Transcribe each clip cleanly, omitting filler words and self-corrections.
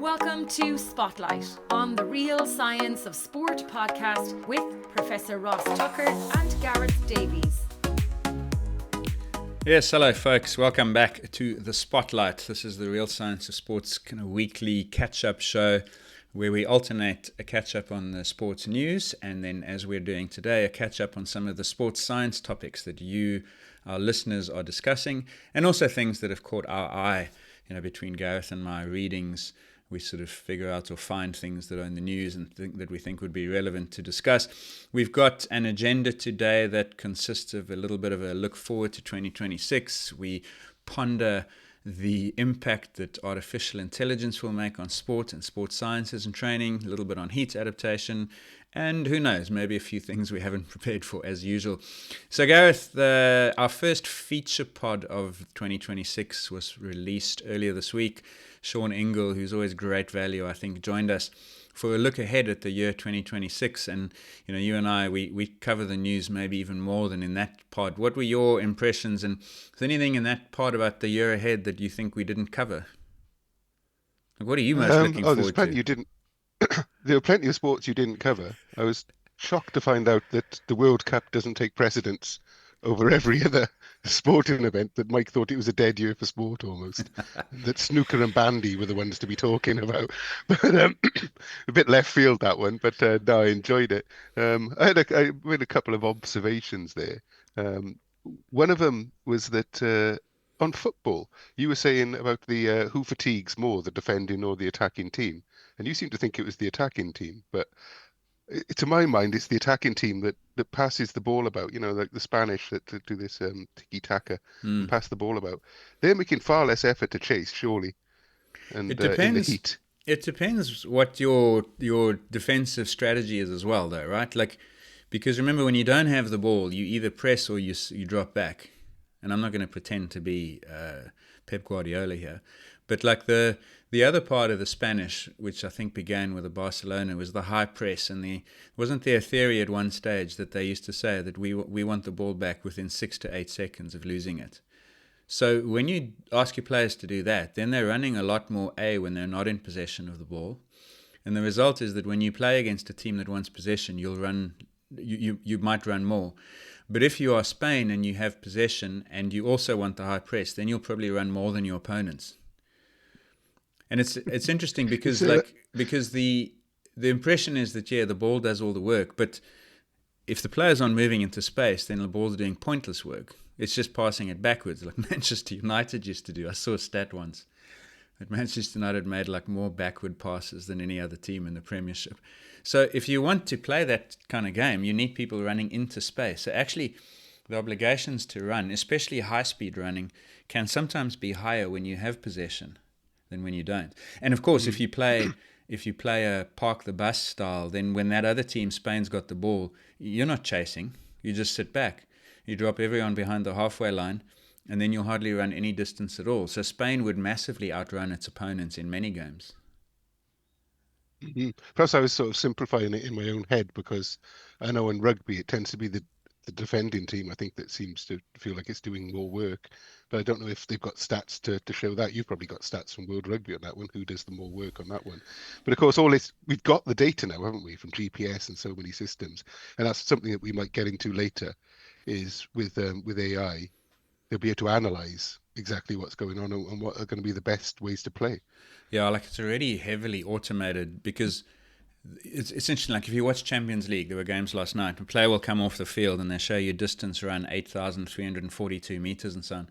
Welcome to Spotlight on the Real Science of Sport podcast with Professor Ross Tucker and Gareth Davies. Yes, hello folks. Welcome back to the Spotlight. This is the Real Science of Sport's kind of weekly catch-up show where we alternate a catch-up on the sports news and then, as we're doing today, a catch-up on some of the sports science topics that you, our listeners, are discussing, and also things that have caught our eye. You know, between Gareth and my readings, we sort of figure out or find things that are in the news and that we think would be relevant to discuss. We've got an agenda today that consists of a little bit of a look forward to 2026. We ponder the impact that artificial intelligence will make on sport and sports sciences and training, a little bit on heat adaptation, and who knows, maybe a few things we haven't prepared for as usual. So Gareth, our first feature pod of 2026 was released earlier this week. Sean Ingle, who's always great value, I think, joined us for a look ahead at the year 2026. And, you know, you and I, we cover the news maybe even more than in that pod. What were your impressions? And is there anything in that pod about the year ahead that you think we didn't cover? What are you most looking forward to? There were plenty of sports you didn't cover. I was shocked to find out that the World Cup doesn't take precedence over every other sporting event, that Mike thought it was a dead year for sport almost. That snooker and bandy were the ones to be talking about. But a bit left field, that one, but no, I enjoyed it. I made a couple of observations there. One of them was that on football, you were saying about the who fatigues more, the defending or the attacking team. And you seem to think it was the attacking team, but to my mind, it's the attacking team that passes the ball about. You know, like the Spanish that do this tiki-taka and pass the ball about. They're making far less effort to chase, surely. And it depends. In the heat. It depends what your defensive strategy is as well, though, right? Like, because remember, when you don't have the ball, you either press or you drop back. And I'm not going to pretend to be Pep Guardiola here, but like the other part of the Spanish, which I think began with the Barcelona, was the high press. And wasn't there a theory at one stage that they used to say that we want the ball back within 6 to 8 seconds of losing it. So when you ask your players to do that, then they're running a lot more when they're not in possession of the ball. And the result is that when you play against a team that wants possession, you'll run. You might run more. But if you are Spain and you have possession and you also want the high press, then you'll probably run more than your opponents. And it's interesting because the impression is that, yeah, the ball does all the work, but if the players aren't moving into space, then the ball's doing pointless work. It's just passing it backwards, like Manchester United used to do. I saw a stat once that Manchester United made like more backward passes than any other team in the Premiership. So if you want to play that kind of game, you need people running into space. So actually, the obligations to run, especially high-speed running, can sometimes be higher when you have possession than when you don't. And of course, if you play a park the bus style, then when that other team, Spain's got the ball, you're not chasing. You just sit back. You drop everyone behind the halfway line, and then you'll hardly run any distance at all. So Spain would massively outrun its opponents in many games. Mm-hmm. Perhaps I was sort of simplifying it in my own head, because I know in rugby it tends to be the defending team, I think, that seems to feel like it's doing more work. But I don't know if they've got stats to show that. You've probably got stats from World Rugby on that one. Who does the more work on that one? But of course, we've got the data now, haven't we, from GPS and so many systems. And that's something that we might get into later, is with AI, they'll be able to analyze exactly what's going on and what are going to be the best ways to play. Yeah, like it's already heavily automated, because it's interesting. Like if you watch Champions League, there were games last night. A player will come off the field and they show you distance run 8,342 meters and so on.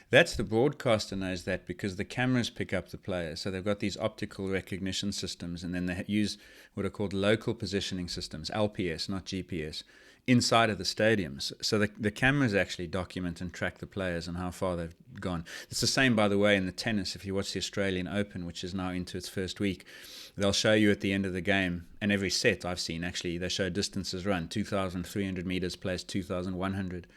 That's the broadcaster knows that because the cameras pick up the player. So they've got these optical recognition systems, and then they use what are called local positioning systems, LPS, not GPS, inside of the stadiums. So the cameras actually document and track the players and how far they've gone. It's the same, by the way, in the tennis. If you watch the Australian Open, which is now into its first week, they'll show you at the end of the game, and every set I've seen, actually, they show distances run, 2,300 meters plays 2,100.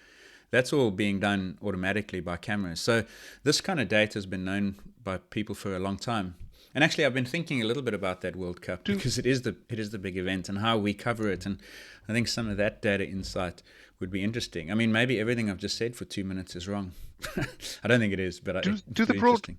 That's all being done automatically by cameras. So this kind of data has been known by people for a long time. And actually, I've been thinking a little bit about that World Cup, because it is the big event and how we cover it. And I think some of that data insight would be interesting. I mean, maybe everything I've just said for 2 minutes is wrong. I don't think it is, but it's interesting.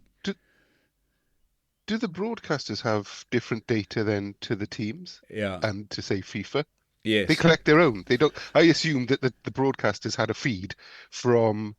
Do the broadcasters have different data then to the teams Yeah. and to say FIFA? They Yes. collect their own. They don't. I assume that the broadcasters had a feed from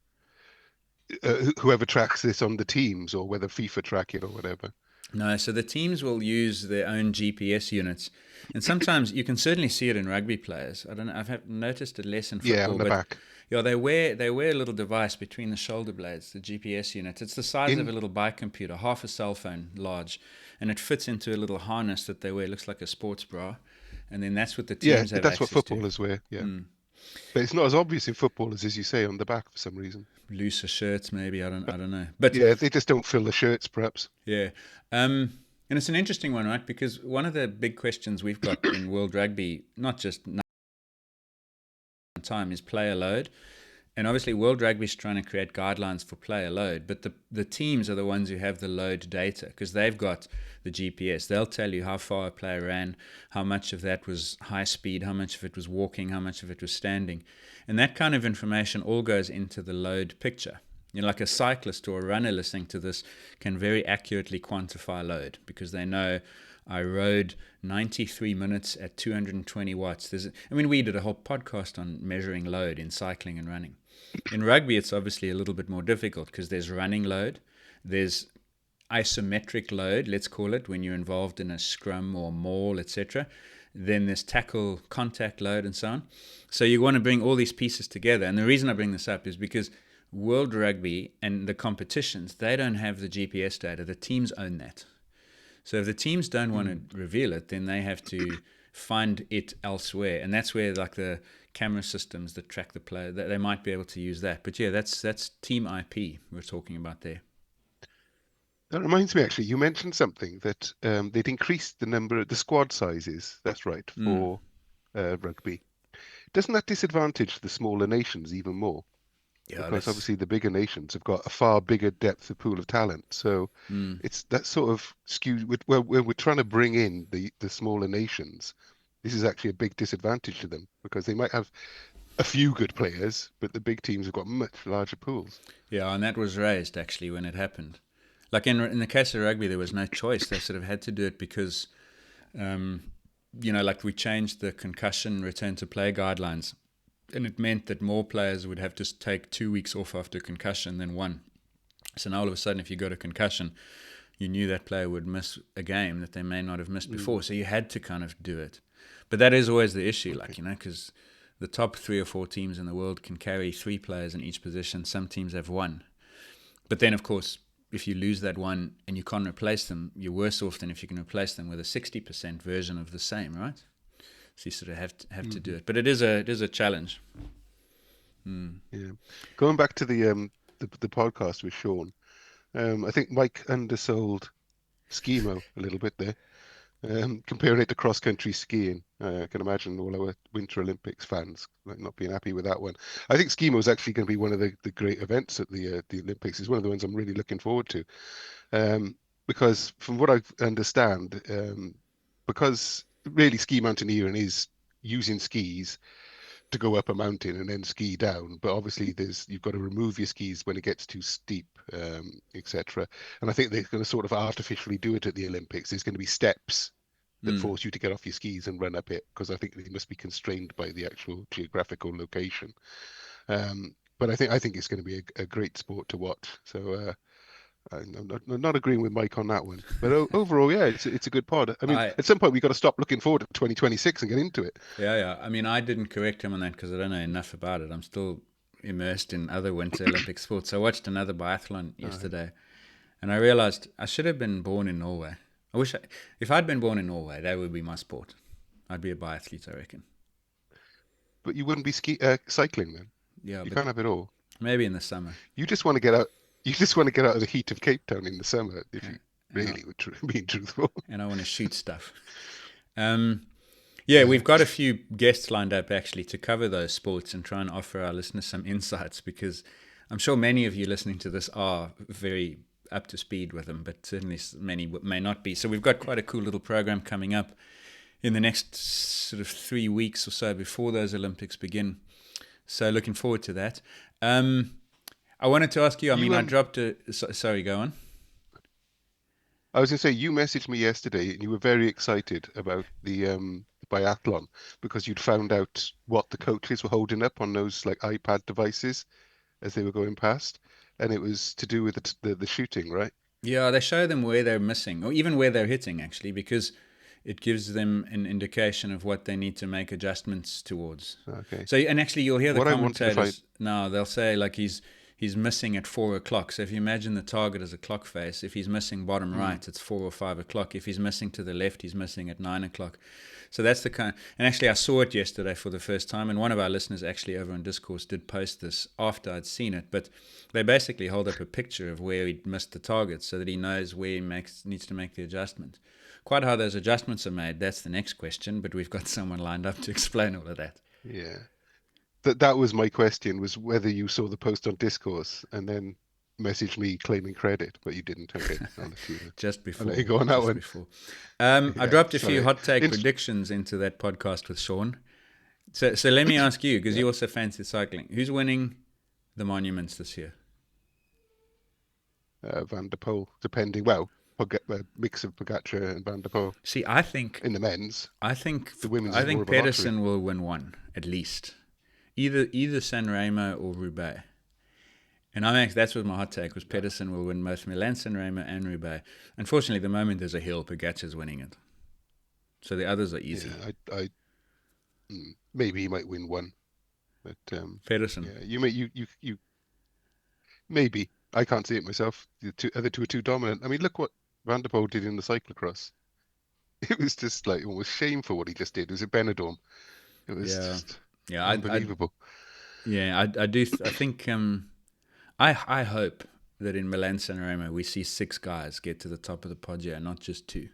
whoever tracks this on the teams, or whether FIFA track it or whatever. No, so the teams will use their own GPS units, and sometimes you can certainly see it in rugby players. I don't know. Noticed it less in Yeah, on football, the but back. yeah, they wear a little device between the shoulder blades, the GPS unit. It's the size of In a little bike computer, half a cell phone large, and it fits into a little harness that they wear. It looks like a sports bra, and then that's what the Yeah, teams have that's what access to. footballers wear. Yeah, but it's not as obvious in footballers as you say on the back for some reason. Looser shirts, maybe I don't know, but Yeah, they just don't fill the shirts, perhaps. yeah. And it's an interesting one, right? Because one of the big questions we've got in World Rugby, not just time, is player load. And obviously, World Rugby is trying to create guidelines for player load, but the teams are the ones who have the load data because they've got the GPS. They'll tell you how far a player ran, how much of that was high speed, how much of it was walking, how much of it was standing. And that kind of information all goes into the load picture. You know, like a cyclist or a runner listening to this can very accurately quantify load because they know I rode 93 minutes at 220 watts. We did a whole podcast on measuring load in cycling and running. In rugby, it's obviously a little bit more difficult because there's running load, there's isometric load, let's call it, when you're involved in a scrum or maul, etc. Then there's tackle contact load and so on. So you want to bring all these pieces together. And the reason I bring this up is because World Rugby and the competitions, they don't have the GPS data. The teams own that. So if the teams don't want to reveal it, then they have to find it elsewhere. And that's where like the camera systems that track the player, they might be able to use that. But yeah, that's team IP we're talking about there. That reminds me, actually, you mentioned something that they'd increased the squad sizes. That's right, for rugby. Doesn't that disadvantage the smaller nations even more? Yeah, Because obviously the bigger nations have got a far bigger depth of pool of talent. So it's that sort of skew. When we're trying to bring in the smaller nations, this is actually a big disadvantage to them because they might have a few good players, but the big teams have got much larger pools. Yeah, and that was raised actually when it happened. Like in the case of rugby, there was no choice. They sort of had to do it because, like we changed the concussion return to play guidelines, and it meant that more players would have to take 2 weeks off after concussion than one. So now all of a sudden, if you got a concussion, you knew that player would miss a game that they may not have missed before. So you had to kind of do it. But that is always the issue, because the top 3 or 4 teams in the world can carry 3 players in each position. Some teams have 1. But then, of course, if you lose that one and you can't replace them, you're worse off than if you can replace them with a 60% version of the same, right? So you sort of have to do it. But it is a challenge. Yeah. Going back to the podcast with Sean, I think Mike undersold skimo a little bit there. Comparing it to cross-country skiing, I can imagine all our Winter Olympics fans not being happy with that one. I think skimo is actually going to be one of the great events at the Olympics. It's one of the ones I'm really looking forward to, because from what I understand, because really ski mountaineering is using skis to go up a mountain and then ski down. But obviously, you've got to remove your skis when it gets too steep, etc. And I think they're going to sort of artificially do it at the Olympics. There's going to be steps that force you to get off your skis and run up it because I think they must be constrained by the actual geographical location. But I think it's going to be a great sport to watch. So I'm not agreeing with Mike on that one. But overall, yeah, it's a good pod. I mean, at some point we've got to stop looking forward to 2026 and get into it. Yeah. I didn't correct him on that because I don't know enough about it. I'm still immersed in other Winter Olympic sports. I watched another biathlon yesterday, and I realized I should have been born in Norway. If I'd been born in Norway, that would be my sport. I'd be a biathlete, I reckon. But you wouldn't be cycling then. Yeah, You but can't have it all. maybe in the summer. You just want to get out. You just want to get out of the heat of Cape Town in the summer, if you really were being truthful. And I want to shoot stuff. We've got a few guests lined up actually to cover those sports and try and offer our listeners some insights because I'm sure many of you listening to this are very up to speed with them, but certainly many may not be. So we've got quite a cool little program coming up in the next sort of 3 weeks or so before those Olympics begin. So looking forward to that. I wanted to ask you, I dropped a... Sorry, go on. I was going to say, you messaged me yesterday and you were very excited about the biathlon because you'd found out what the coaches were holding up on those like iPad devices as they were going past, and it was to do with the shooting, right? Yeah, they show them where they're missing, or even where they're hitting, actually, because it gives them an indication of what they need to make adjustments towards. Okay. So, and actually, you'll hear the What I wanted to find, commentators now. They'll say like he's missing at 4 o'clock. So if you imagine the target as a clock face, if he's missing bottom right, it's 4 or 5 o'clock. If he's missing to the left, he's missing at 9 o'clock. So that's the kind. And actually, I saw it yesterday for the first time, and one of our listeners actually over on Discourse did post this after I'd seen it. But they basically hold up a picture of where he missed the target, so that he knows where he needs to make the adjustment. Quite how those adjustments are made, that's the next question. But we've got someone lined up to explain all of that. yeah, that was my question, was whether you saw the post on Discourse and then messaged me claiming credit, but you didn't. Okay, I'll let you, Just before. I'll let you go on that one. Before. I dropped a few sorry. hot take predictions into that podcast with Sean. So let me ask you, because you also fancy cycling. Who's winning the monuments this year? Van der Poel, depending, well, a mix of Pogacar and Van der Poel See, I think in the men's. The women's is more of a Pedersen lottery. will win one at least, either San Remo or Roubaix. And that's what my hot take was. Pedersen will win both Milan, San Remo, and Roubaix. Unfortunately, the moment there's a hill, Pogacar's winning it. So the others are easy. Yeah, maybe he might win one, but Pedersen. yeah, you maybe. I can't see it myself. The other two are too dominant. I mean, look what Van der Poel did in the cyclocross. It was just like almost shameful what he just did. It was at Benidorm. It was just unbelievable. I do. I think. I hope that in Milan San Remo we see 6 guys get to the top of the Poggio, not just 2.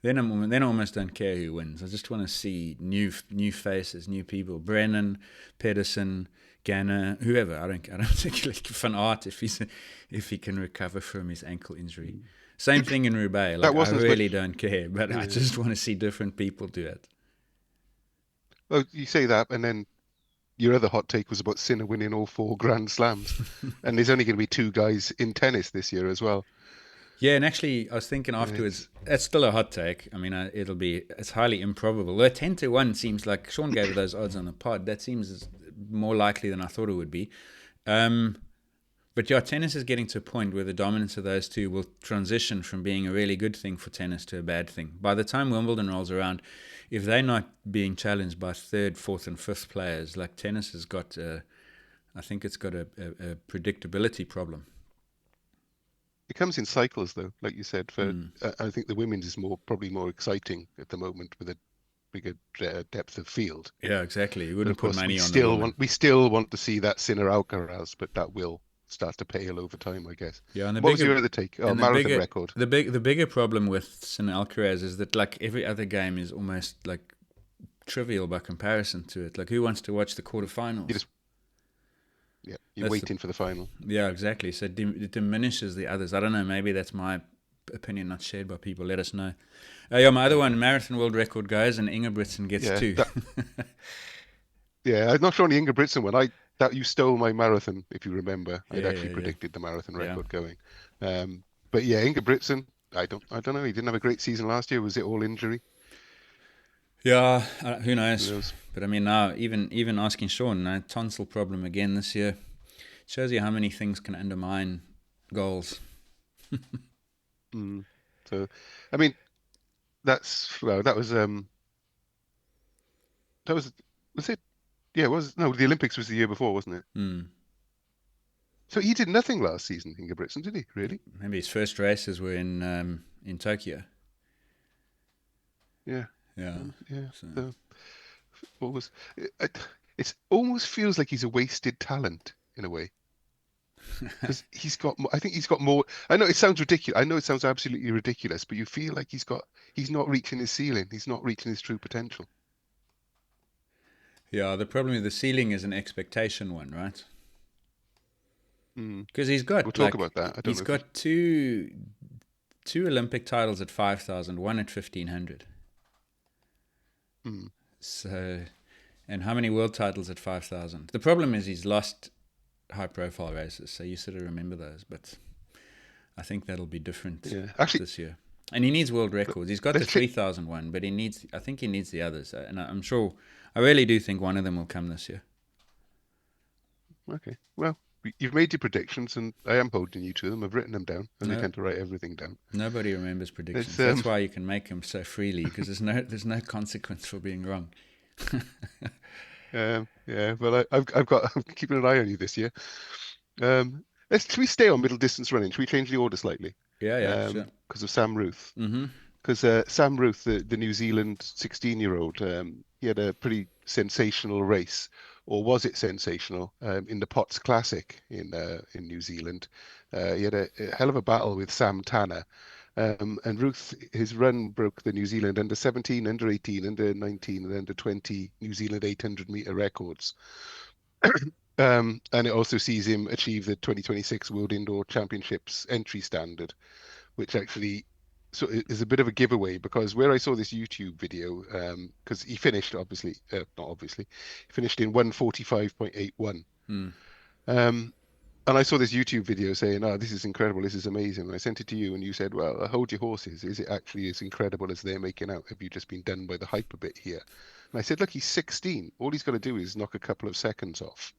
Then I almost don't care who wins. I just want to see new faces, new people. Brennan, Pedersen, Ganna, whoever. I don't particularly Van Aert if he can recover from his ankle injury. Same thing in Roubaix. Like, I really don't care, but I just want to see different people do it. Well, you say that, and then your other hot take was about Sinner winning all 4 Grand Slams, and there's only going to be 2 guys in tennis this year as well. Yeah, and actually, I was thinking afterwards, that's still a hot take. I mean, it's highly improbable. Though 10-1 seems like, Sean gave those odds on the pod. That seems more likely than I thought it would be. But yeah, tennis is getting to a point where the dominance of those two will transition from being a really good thing for tennis to a bad thing. By the time Wimbledon rolls around, if they're not being challenged by 3rd, 4th, and 5th players, like tennis has got, I think it's got a predictability problem. It comes in cycles, though, like you said. I think the women's is probably more exciting at the moment with a bigger depth of field. Yeah, exactly. You wouldn't put money on we still want to see that Sinner Alcaraz, but that will start to pale over time, I guess. Yeah, and what was your other take? Oh, marathon record. The bigger problem with Sinner Alcaraz is that like every other game is almost like trivial by comparison to it. Like, who wants to watch the quarterfinals? You're waiting for the final. Yeah, exactly. So it diminishes the others. I don't know. Maybe that's my opinion, not shared by people. Let us know. Yeah, my other one, marathon world record goes, and Ingebrigtsen gets 2. Yeah, I'm not sure on the Ingebrigtsen one. That you stole my marathon, if you remember. I'd actually predicted the marathon record going. But yeah, Ingebrigtsen, I don't know. He didn't have a great season last year. Was it all injury? Yeah, who knows? But I mean, now even asking Sean, tonsil problem again this year, shows you how many things can undermine goals. So, I mean, that was was it? Yeah, the Olympics was the year before, wasn't it? So he did nothing last season, Ingebrigtsen, did he? Really? Maybe his first races were in Tokyo. Yeah. Yeah. So, what was it? Almost feels like he's a wasted talent in a way, because I think he's got more. I know it sounds ridiculous. I know it sounds absolutely ridiculous, but you feel like he's not reaching his ceiling. He's not reaching his true potential. Yeah, the problem with the ceiling is an expectation one, right? Because he's got. We'll talk about that. He's got two Olympic titles at 5,000, one at 1,500. So, and how many world titles at 5,000? The problem is he's lost high-profile races, so you sort of remember those. But I think that'll be different Actually, this year. And he needs world records. He's got the let's 3,001, but I think he needs the others. And I'm sure, I really do think one of them will come this year. Okay. Well, you've made your predictions, and I am holding you to them. I've written them down, and I tend to write everything down. Nobody remembers predictions. That's why you can make them so freely, because there's no consequence for being wrong. Yeah. Well, I'm keeping an eye on you this year. Should we stay on middle distance running? Should we change the order slightly? Yeah, sure. Because of Sam Ruthe. Mm-hmm. Because Sam Ruthe, the New Zealand 16-year-old, he had a pretty sensational race, or was it sensational, in the Potts Classic in New Zealand. He had a hell of a battle with Sam Tanner. And Ruthe, his run broke the New Zealand under 17, under 18, under 19, and under 20 New Zealand 800-meter records. And it also sees him achieve the 2026 World Indoor Championships entry standard, which actually is a bit of a giveaway, because where I saw this YouTube video, because he finished not obviously, he finished in 1:45.81. And I saw this YouTube video saying, "Oh, this is incredible, this is amazing." And I sent it to you, and you said, "Well, hold your horses. Is it actually as incredible as they're making out? Have you just been done by the hype a bit here?" And I said, "Look, he's 16. All he's got to do is knock a couple of seconds off."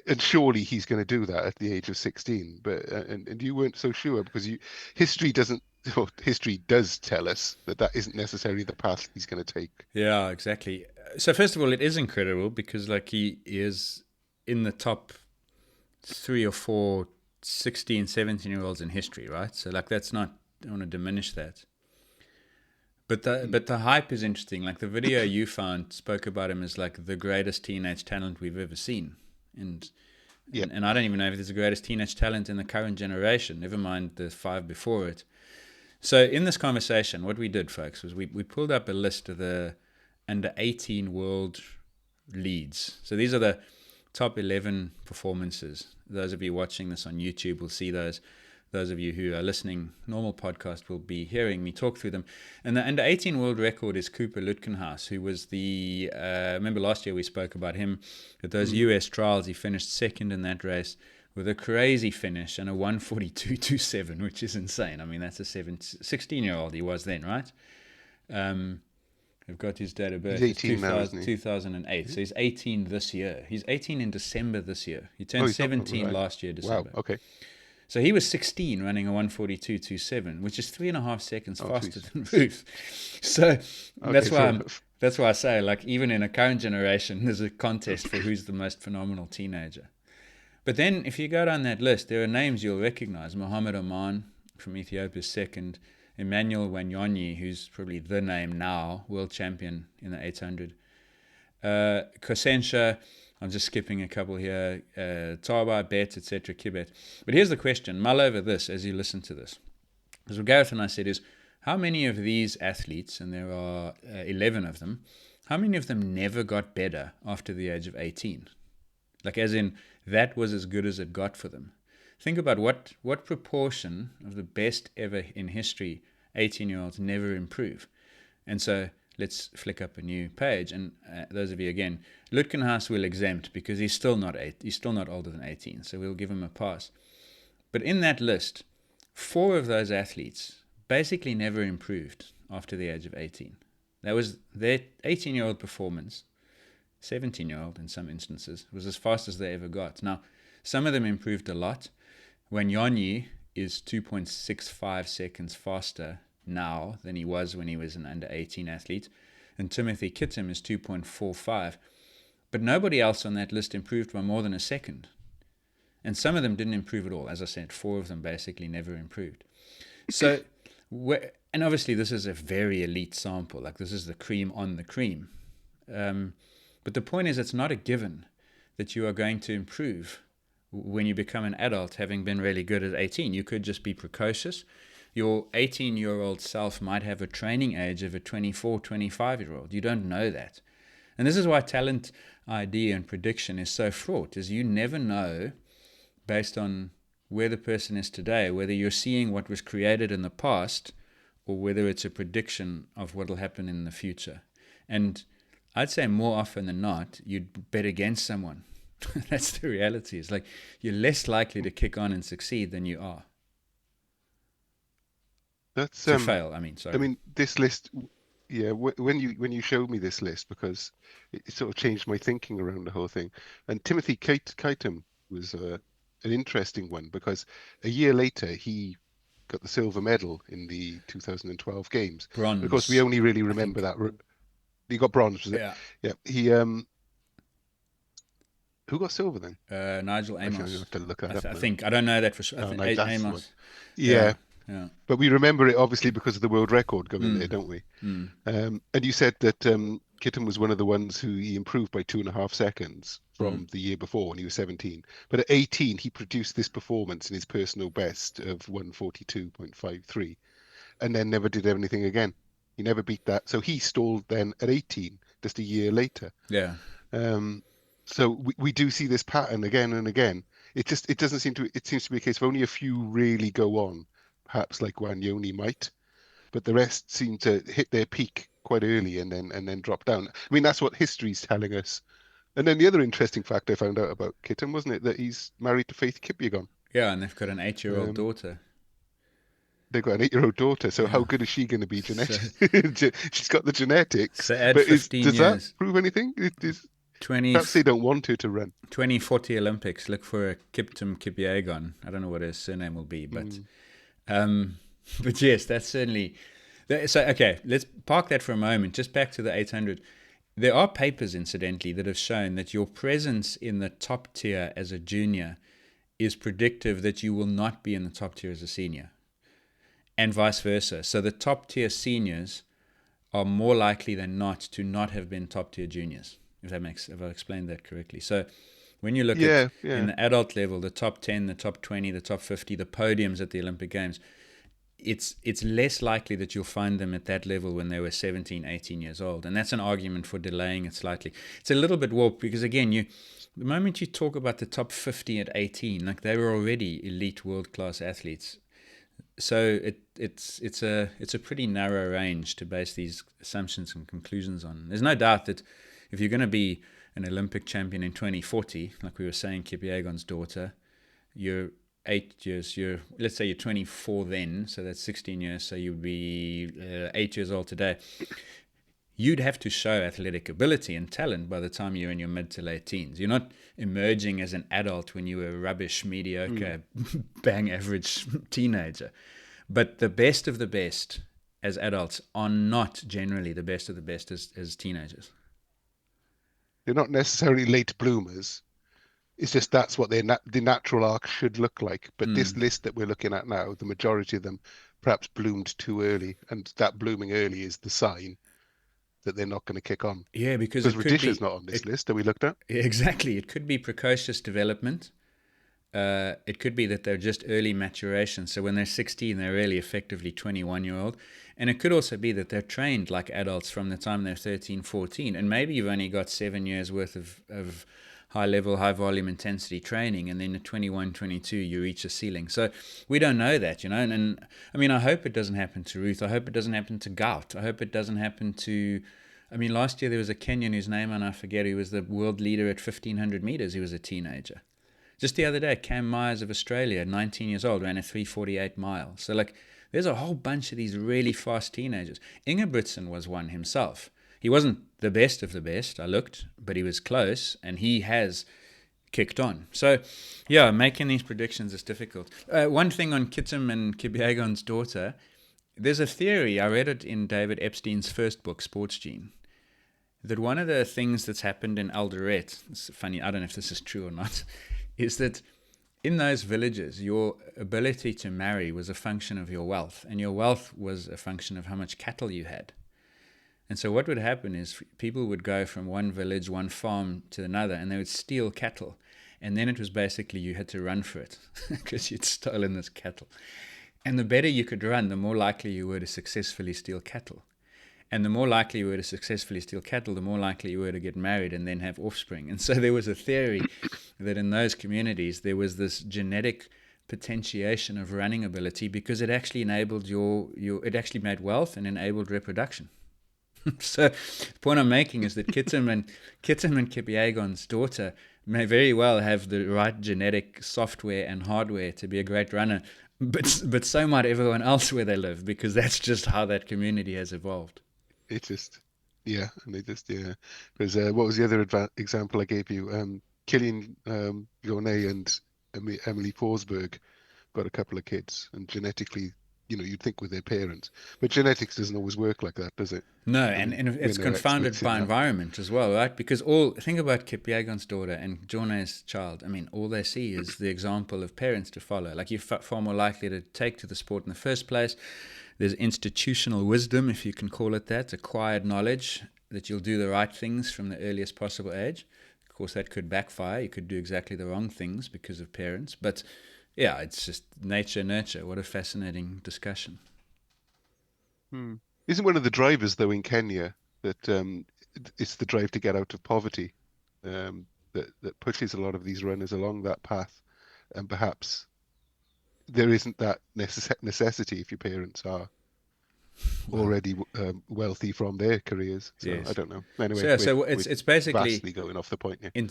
And surely he's going to do that at the age of 16. But and you weren't so sure, because history does tell us that isn't necessarily the path he's going to take. Yeah, exactly. So first of all, it is incredible, because like he is in the top 3 or 4 16, 17-year-olds in history, right? So like that's not, I don't want to diminish that. But the hype is interesting. Like the video you found spoke about him as like the greatest teenage talent we've ever seen. And I don't even know if there's the greatest teenage talent in the current generation, never mind the 5 before it. So in this conversation, what we did, folks, was we pulled up a list of the under 18 world leads. So these are the top 11 performances. Those of you watching this on YouTube will see those. Those of you who are listening, normal podcast, will be hearing me talk through them. And the under 18 world record is Cooper Lutkenhaus, who was remember last year we spoke about him at those US trials. He finished second in that race with a crazy finish and a 1:42.27, which is insane. I mean, that's a 16-year-old he was then, right? I've got his date of birth. He's 18 now, isn't he? 2008. So he's 18 this year. He's 18 in December this year. He turned 17 last year, December. Wow, okay. So he was 16 running a 1:42.27, which is 3.5 seconds faster than Ruthe. So that's why I say, like, even in a current generation, there's a contest for who's the most phenomenal teenager. But then if you go down that list, there are names you'll recognize. Mohamed Oman from Ethiopia is second. Emmanuel Wanyonyi, who's probably the name now, world champion in the 800. Kosensha, I'm just skipping a couple here. Taba, Bet, etc., Kibet. But here's the question. Mull over this as you listen to this. Because what Gareth and I said is, how many of these athletes, and there are 11 of them, how many of them never got better after the age of 18? Like, as in, that was as good as it got for them. Think about what proportion of the best ever in history 18-year-olds never improve. And so let's flick up a new page. And those of you, again, Lutkenhaus will exempt because he's still not older than 18. So we'll give him a pass. But in that list, 4 of those athletes basically never improved after the age of 18. That was their 18-year-old performance. 17-year-old in some instances was as fast as they ever got. Now, some of them improved a lot. Wanyonyi is 2.65 seconds faster now than he was when he was an under 18 athlete, and Timothy Kittim is 2.45. But nobody else on that list improved by more than a second. And some of them didn't improve at all. As I said, 4 of them basically never improved. So, and obviously this is a very elite sample. Like, this is the cream on the cream. But the point is, it's not a given that you are going to improve when you become an adult, having been really good at 18. You could just be precocious. Your 18-year-old self might have a training age of a 24, 25-year-old. You don't know that. And this is why talent ID and prediction is so fraught, is you never know, based on where the person is today, whether you're seeing what was created in the past or whether it's a prediction of what will happen in the future. And I'd say more often than not, you'd bet against someone. That's the reality. It's like you're less likely to kick on and succeed than you are. That's to fail. I mean, sorry. I mean, this list, yeah, when you showed me this list, because it sort of changed my thinking around the whole thing. And Timothy Keighton was an interesting one because a year later he got the silver medal in the 2012 games. Bronze. Of course, we only really I remember think. that. He got bronze, was it? Yeah. Yeah. He who got silver then? Nigel Actually, I'm Amos. gonna have to look that up I now. think. I don't know that for sure. Oh, no, that's the one. Amos. Yeah. Yeah. But we remember it obviously because of the world record going there, don't we? Mm. And you said that Kitten was one of the ones who he improved by 2.5 seconds from the year before when he was 17. But at 18, he produced this performance in his personal best of 142.53 and then never did anything again. He never beat that. So he stalled then at 18, just a year later. Yeah. So we do see this pattern again and again. It doesn't seem to, it seems to be a case of only a few really go on, perhaps like Wanyoni might, but the rest seem to hit their peak quite early and then drop down. I mean, that's what history's telling us. And then the other interesting fact I found out about Kitten, wasn't it, that he's married to Faith Kipyegon. Yeah, and they've got an 8-year-old daughter. They've got an 8-year-old daughter, so how good is she going to be genetically? She's got the genetics. So add but 15 does years. that prove anything? Perhaps 20, they don't want her to run. 2040 Olympics, look for a Kipyegon. I don't know what his surname will be, but but yes, that's certainly... So, okay, let's park that for a moment. Just back to the 800. There are papers, incidentally, that have shown that your presence in the top tier as a junior is predictive that you will not be in the top tier as a senior, and vice versa. So the top tier seniors are more likely than not to not have been top tier juniors, if I've explained that correctly. So when you look at in the adult level, the top 10, the top 20, the top 50, the podiums at the Olympic Games, it's less likely that you'll find them at that level when they were 17, 18 years old. And that's an argument for delaying it slightly. It's a little bit warped because, again, the moment you talk about the top 50 at 18, like they were already elite world-class athletes. So it's a pretty narrow range to base these assumptions and conclusions on. There's no doubt that if you're going to be an Olympic champion in 2040, like we were saying, Kipyegon's daughter, you're 8 years, let's say you're 24 then, so that's 16 years, so you'd be 8 years old today. You'd have to show athletic ability and talent by the time you're in your mid to late teens. You're not emerging as an adult when you were a rubbish, mediocre, bang average teenager. But the best of the best as adults are not generally the best of the best as teenagers. They're not necessarily late bloomers. It's just that's what the natural arc should look like. But this list that we're looking at now, the majority of them perhaps bloomed too early. And that blooming early is the sign that they're not going to kick on. Yeah, because Radisha's not on this list that we looked at. Exactly. It could be precocious development. It could be that they're just early maturation. So when they're 16, they're really effectively 21-year-old. And it could also be that they're trained like adults from the time they're 13, 14. And maybe you've only got 7 years worth of high-level, high-volume intensity training, and then at 21, 22, you reach a ceiling. So we don't know that, and I mean, I hope it doesn't happen to Ruthe. I hope it doesn't happen to Gout. I hope it doesn't happen to... I mean, last year there was a Kenyan whose name I forget, who was the world leader at 1,500 meters. He was a teenager. Just the other day, Cam Myers of Australia, 19 years old, ran a 3:48 mile. So, there's a whole bunch of these really fast teenagers. Ingebrigtsen was one himself. He wasn't the best of the best, I looked, but he was close, and he has kicked on. So, yeah, making these predictions is difficult. One thing on Kitten and Kipyegon's daughter, there's a theory, I read it in David Epstein's first book, Sports Gene, that one of the things that's happened in Eldoret, it's funny, I don't know if this is true or not, is that in those villages, your ability to marry was a function of your wealth, and your wealth was a function of how much cattle you had. And so what would happen is people would go from one village, one farm to another, and they would steal cattle. And then it was basically you had to run for it because you'd stolen this cattle. And the better you could run, the more likely you were to successfully steal cattle. And the more likely you were to successfully steal cattle, the more likely you were to get married and then have offspring. And so there was a theory that in those communities there was this genetic potentiation of running ability because it actually enabled it actually made wealth and enabled reproduction. So the point I'm making is that Kitten and Kipyegon's daughter may very well have the right genetic software and hardware to be a great runner, but so might everyone else where they live, because that's just how that community has evolved. It just, yeah, and they just, yeah. Because what was the other example I gave you? Killian Jornet and Emily Forsberg got a couple of kids, and genetically, you'd think with their parents, but genetics doesn't always work like that, does it? No, And and it's we're no confounded experts in by that. environment as well, right? Because think about Kip Yegon's daughter and Jornay's child. I mean, all they see is the example of parents to follow. Like, you're far more likely to take to the sport in the first place. There's institutional wisdom, if you can call it that, acquired knowledge that you'll do the right things from the earliest possible age. Of course, that could backfire. You could do exactly the wrong things because of parents. But yeah, it's just nature, nurture. What a fascinating discussion. Isn't one of the drivers, though, in Kenya that it's the drive to get out of poverty that pushes a lot of these runners along that path, and perhaps there isn't that necessity if your parents are already wealthy from their careers. So Yes. I don't know. Anyway, So it's basically vastly going off the point here.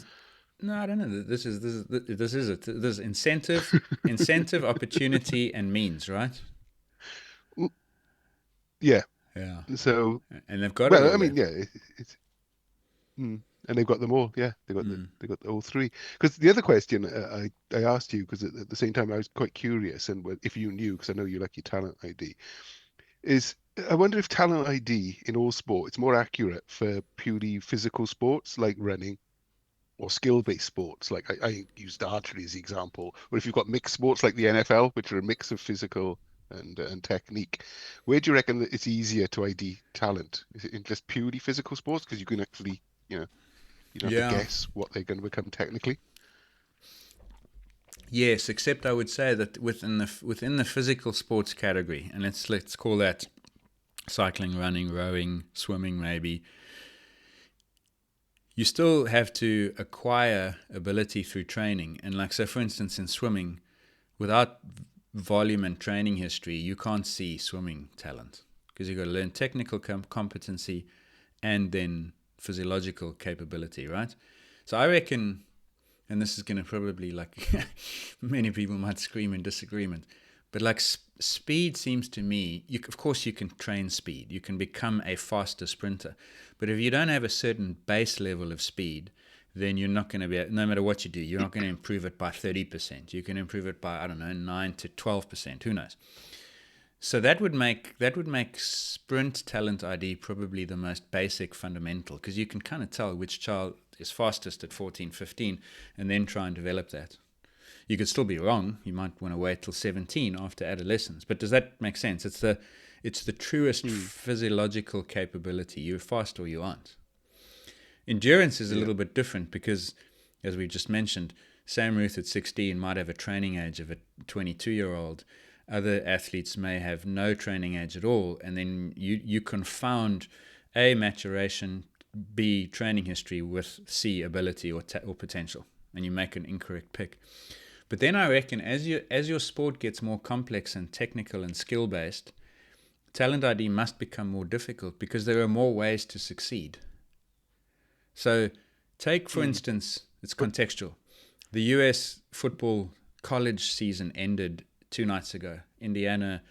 No, I don't know. This is it. There's incentive, opportunity, and means, right? Yeah. Yeah. So, and they've got well, it. I mean, yeah, and they've got them all. Yeah, they got all three. Because the other question I asked you, because at the same time I was quite curious, and if you knew, because I know you like your talent ID, is I wonder if talent ID in all sport is more accurate for purely physical sports like running, or skill-based sports. Like I used archery as the example, or if you've got mixed sports like the NFL, which are a mix of physical and technique, where do you reckon that it's easier to ID talent? Is it in just purely physical sports, because you can actually, you don't have to guess what they're going to become technically? Yes, except I would say that within the physical sports category, and let's call that cycling, running, rowing, swimming, maybe. You still have to acquire ability through training. And like, so for instance, in swimming, without volume and training history, you can't see swimming talent, because you've got to learn technical competency and then physiological capability, right? So I reckon, and this is going to probably, like, many people might scream in disagreement, but like speed seems to me, of course you can train speed. You can become a faster sprinter. But if you don't have a certain base level of speed, then you're not going to be, no matter what you do, you're not going to improve it by 30%. You can improve it by, 9 to 12%. Who knows? So that would make sprint talent ID probably the most basic fundamental, because you can kind of tell which child is fastest at 14, 15, and then try and develop that. You could still be wrong. You might want to wait till 17 after adolescence. But does that make sense? It's the truest physiological capability. You're fast or you aren't. Endurance is a little bit different, because, as we just mentioned, Sam Ruthe at 16 might have a training age of a 22-year-old. Other athletes may have no training age at all, and then you confound A, maturation, B, training history, with C, ability or potential, and you make an incorrect pick. But then I reckon as your sport gets more complex and technical and skill-based, talent ID must become more difficult, because there are more ways to succeed. So take, for instance, it's contextual. The US football college season ended 2 nights ago. Indiana,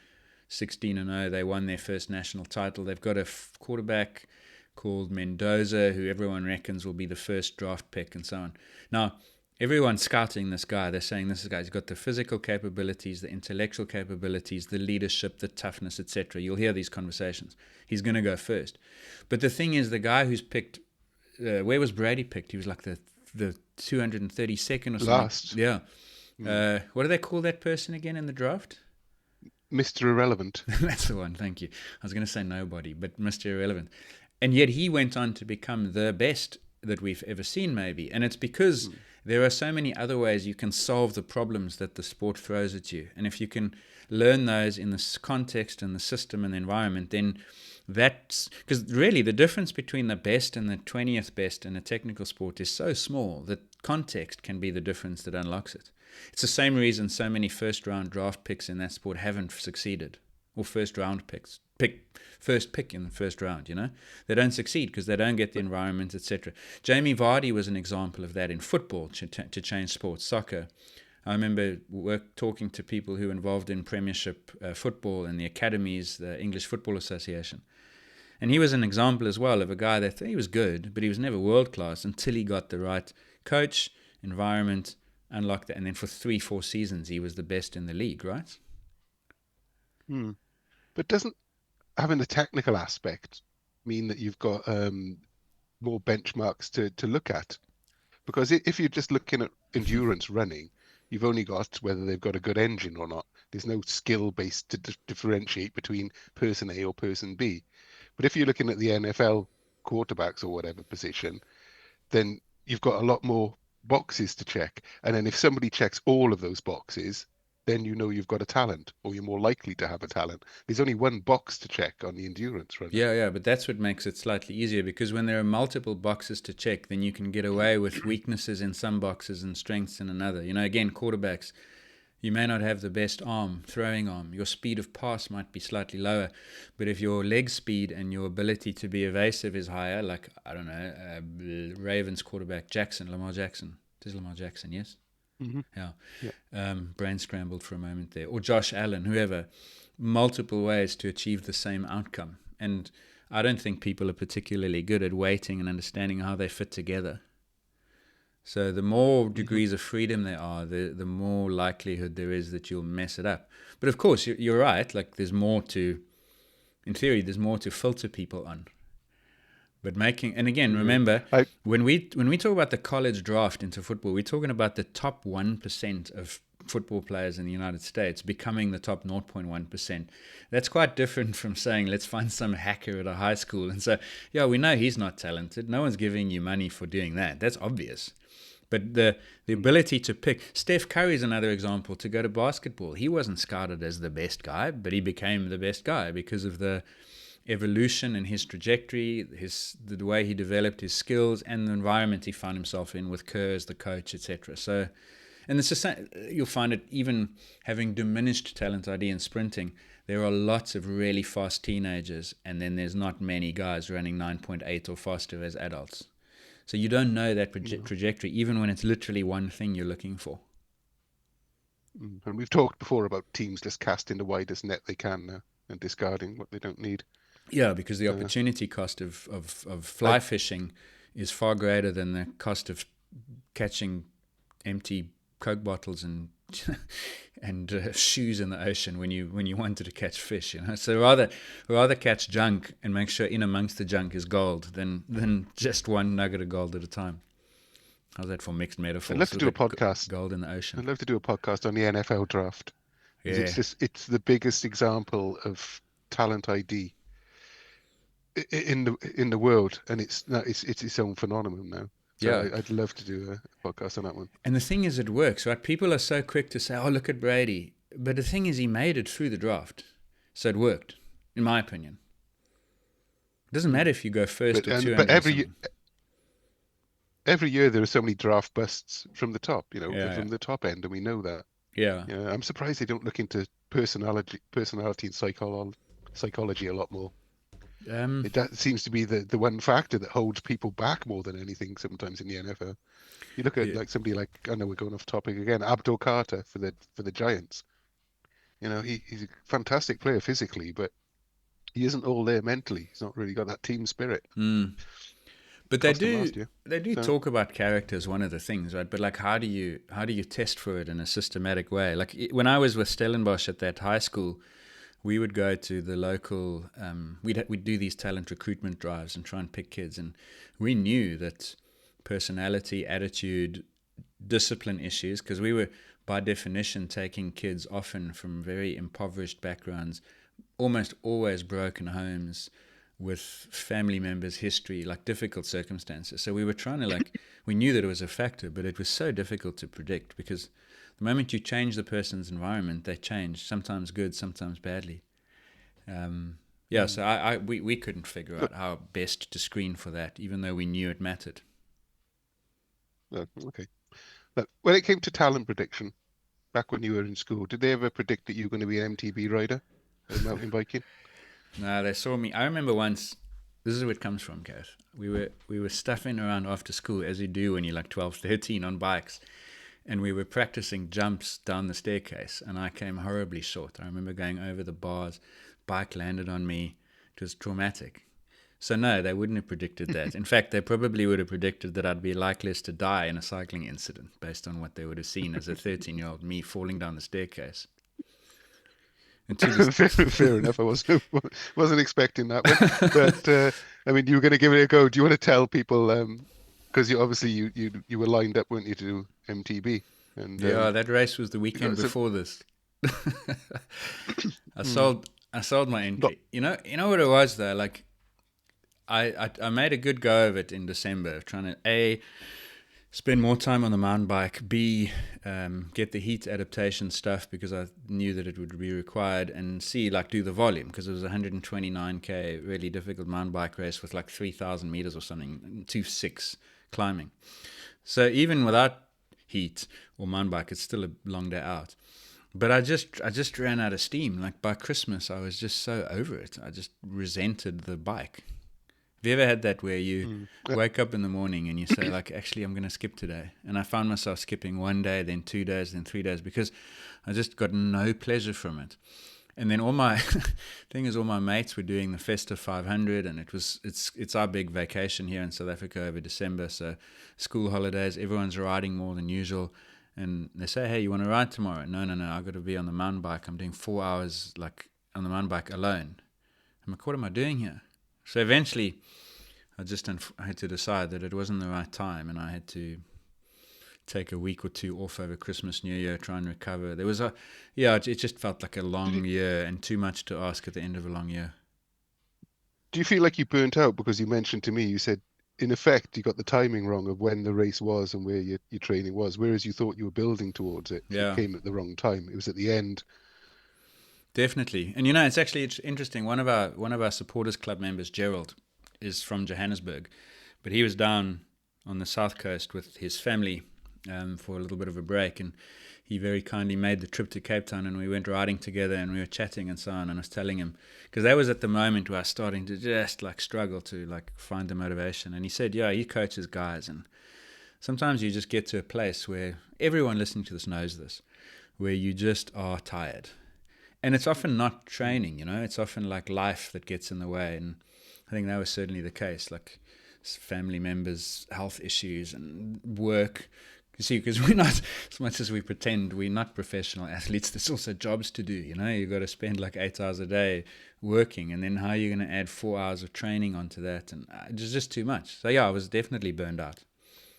16-0. They won their first national title. They've got a quarterback called Mendoza, who everyone reckons will be the first draft pick, and so on. Now, everyone's scouting this guy. They're saying this guy's got the physical capabilities, the intellectual capabilities, the leadership, the toughness, etc. You'll hear these conversations. He's going to go first. But the thing is, the guy who's picked, where was Brady picked? He was like the 232nd or something. Last. Yeah. What do they call that person again in the draft? Mr. Irrelevant. That's the one, thank you. I was going to say nobody, but Mr. Irrelevant. And yet he went on to become the best that we've ever seen, maybe. And it's because there are so many other ways you can solve the problems that the sport throws at you. And if you can learn those in this context and the system and the environment, then that's, because really the difference between the best and the 20th best in a technical sport is so small that context can be the difference that unlocks it. It's the same reason so many first round draft picks in that sport haven't succeeded, or first round picks. First pick in the first round, They don't succeed because they don't get the environment, etc. Jamie Vardy was an example of that in football to change sports, soccer. I remember talking to people who were involved in Premiership football and the academies, the English Football Association. And he was an example as well of a guy that he was good, but he was never world class until he got the right coach, environment, unlocked it. And then for 3-4 seasons, he was the best in the league, right? But doesn't having the technical aspect mean that you've got more benchmarks to look at? Because if you're just looking at endurance running, you've only got whether they've got a good engine or not. There's no skill based to differentiate between person A or person B. But if you're looking at the NFL quarterbacks or whatever position, then you've got a lot more boxes to check. And then if somebody checks all of those boxes, then you've got a talent, or you're more likely to have a talent. There's only one box to check on the endurance run. Yeah, but that's what makes it slightly easier, because when there are multiple boxes to check, then you can get away with weaknesses in some boxes and strengths in another. Again, quarterbacks, you may not have the best throwing arm. Your speed of pass might be slightly lower, but if your leg speed and your ability to be evasive is higher, like, I don't know, Ravens quarterback Lamar Jackson. It is Lamar Jackson, yes? Mm-hmm. Yeah. Brain scrambled for a moment there. Or Josh Allen, whoever. Multiple ways to achieve the same outcome. And I don't think people are particularly good at weighting and understanding how they fit together. So the more degrees of freedom there are, the more likelihood there is that you'll mess it up. But of course, you're right. Like, in theory, there's more to filter people on. But and again, remember, when we talk about the college draft into football, we're talking about the top 1% of football players in the United States becoming the top 0.1%. That's quite different from saying, let's find some hacker at a high school and say, yeah, we know he's not talented. No one's giving you money for doing that. That's obvious. But the ability to pick... Steph Curry is another example to go to basketball. He wasn't scouted as the best guy, but he became the best guy because of the evolution in his trajectory, the way he developed his skills, and the environment he found himself in with Kerr as the coach, etc. So, and it's just, you'll find it even having diminished talent ID in sprinting. There are lots of really fast teenagers, and then there's not many guys running 9.8 or faster as adults. So you don't know that trajectory, even when it's literally one thing you're looking for. And we've talked before about teams just casting the widest net they can now and discarding what they don't need. Yeah, because the opportunity cost of fly fishing is far greater than the cost of catching empty Coke bottles and shoes in the ocean when you wanted to catch fish. So rather catch junk and make sure in amongst the junk is gold than just one nugget of gold at a time. How's that for mixed metaphors? I'd love to do a podcast. Gold in the ocean. I'd love to do a podcast on the NFL draft. Yeah. It's the biggest example of talent ID in the world, and it's its own phenomenon now. So yeah, I'd love to do a podcast on that one. And the thing is, it works, right? People are so quick to say, "Oh, look at Brady," but the thing is, he made it through the draft, so it worked, in my opinion. It doesn't matter if you go first or 200. But every year there are so many draft busts from the top, from the top end, and we know that. Yeah. I'm surprised they don't look into personality and psychology a lot more. That seems to be the one factor that holds people back more than anything sometimes in the NFL. You look at like somebody like, I know we're going off topic again, Abdul Carter for the Giants. He's a fantastic player physically, but he isn't all there mentally. He's not really got that team spirit. But they do talk about character as one of the things, right? But like, how do you test for it in a systematic way? Like when I was with Stellenbosch at that high school, we would go to the local, we'd do these talent recruitment drives and try and pick kids. And we knew that personality, attitude, discipline issues, because we were by definition taking kids often from very impoverished backgrounds, almost always broken homes with family members' history, like difficult circumstances. So we were trying to we knew that it was a factor, but it was so difficult to predict because the moment you change the person's environment, they change, sometimes good, sometimes badly. So we couldn't figure out how best to screen for that, even though we knew it mattered. Okay. But when it came to talent prediction, back when you were in school, did they ever predict that you were going to be an MTB rider? mountain biking? No, they saw me. I remember once. This is where it comes from, Gareth. We were stuffing around after school, as you do when you're like 12, 13, on bikes, and we were practicing jumps down the staircase, and I came horribly short. I remember going over the bars, bike landed on me. It was traumatic. So no, they wouldn't have predicted that. In fact, they probably would have predicted that I'd be likeliest to die in a cycling incident based on what they would have seen as a 13-year-old me falling down the staircase. And to this, Fair enough. I wasn't expecting that one, but I mean, you were going to give it a go. Do you want to tell people? Because you obviously you were lined up, weren't you, to do MTB? And yeah, that race was the weekend before this. I sold my entry. You know what it was though. Like, I made a good go of it in December, trying to A, spend more time on the mountain bike, B, get the heat adaptation stuff because I knew that it would be required, and C, like do the volume because it was a 129k really difficult mountain bike race with like 3,000 meters or something, 2.6 climbing. So even without heat or mountain bike, it's still a long day out. But I just ran out of steam. Like by Christmas, I was just so over it. I just resented the bike. Have you ever had that where you wake up in the morning and you say, like, actually, I'm going to skip today? And I found myself skipping 1 day, then 2 days, then 3 days because I just got no pleasure from it. And then all my mates were doing the Festa 500, and it's our big vacation here in South Africa over December. So school holidays, everyone's riding more than usual. And they say, hey, you want to ride tomorrow? No, I've got to be on the mountain bike. I'm doing 4 hours like on the mountain bike alone. I'm like, what am I doing here? So eventually, I had to decide that it wasn't the right time, and I had to take a week or two off over Christmas, New Year, try and recover. It just felt like a long year and too much to ask at the end of a long year. Do you feel like you burnt out? Because you mentioned to me, you said, in effect, you got the timing wrong of when the race was and where your training was, whereas you thought you were building towards it. So it came at the wrong time. It was at the end. Definitely. And it's interesting. One of our supporters club members, Gerald, is from Johannesburg, but he was down on the south coast with his family for a little bit of a break, and he very kindly made the trip to Cape Town, and we went riding together and we were chatting and so on, and I was telling him, because that was at the moment where I was starting to just like struggle to like find the motivation, and he said, yeah, he coaches guys, and sometimes you just get to a place where everyone listening to this knows this, where you just are tired. And it's often not training, it's often like life that gets in the way. And I think that was certainly the case, like family members, health issues and work. You see, because we're not, as much as we pretend we're not professional athletes, there's also jobs to do, You've got to spend like 8 hours a day working. And then how are you going to add 4 hours of training onto that? And it was just too much. So yeah, I was definitely burned out.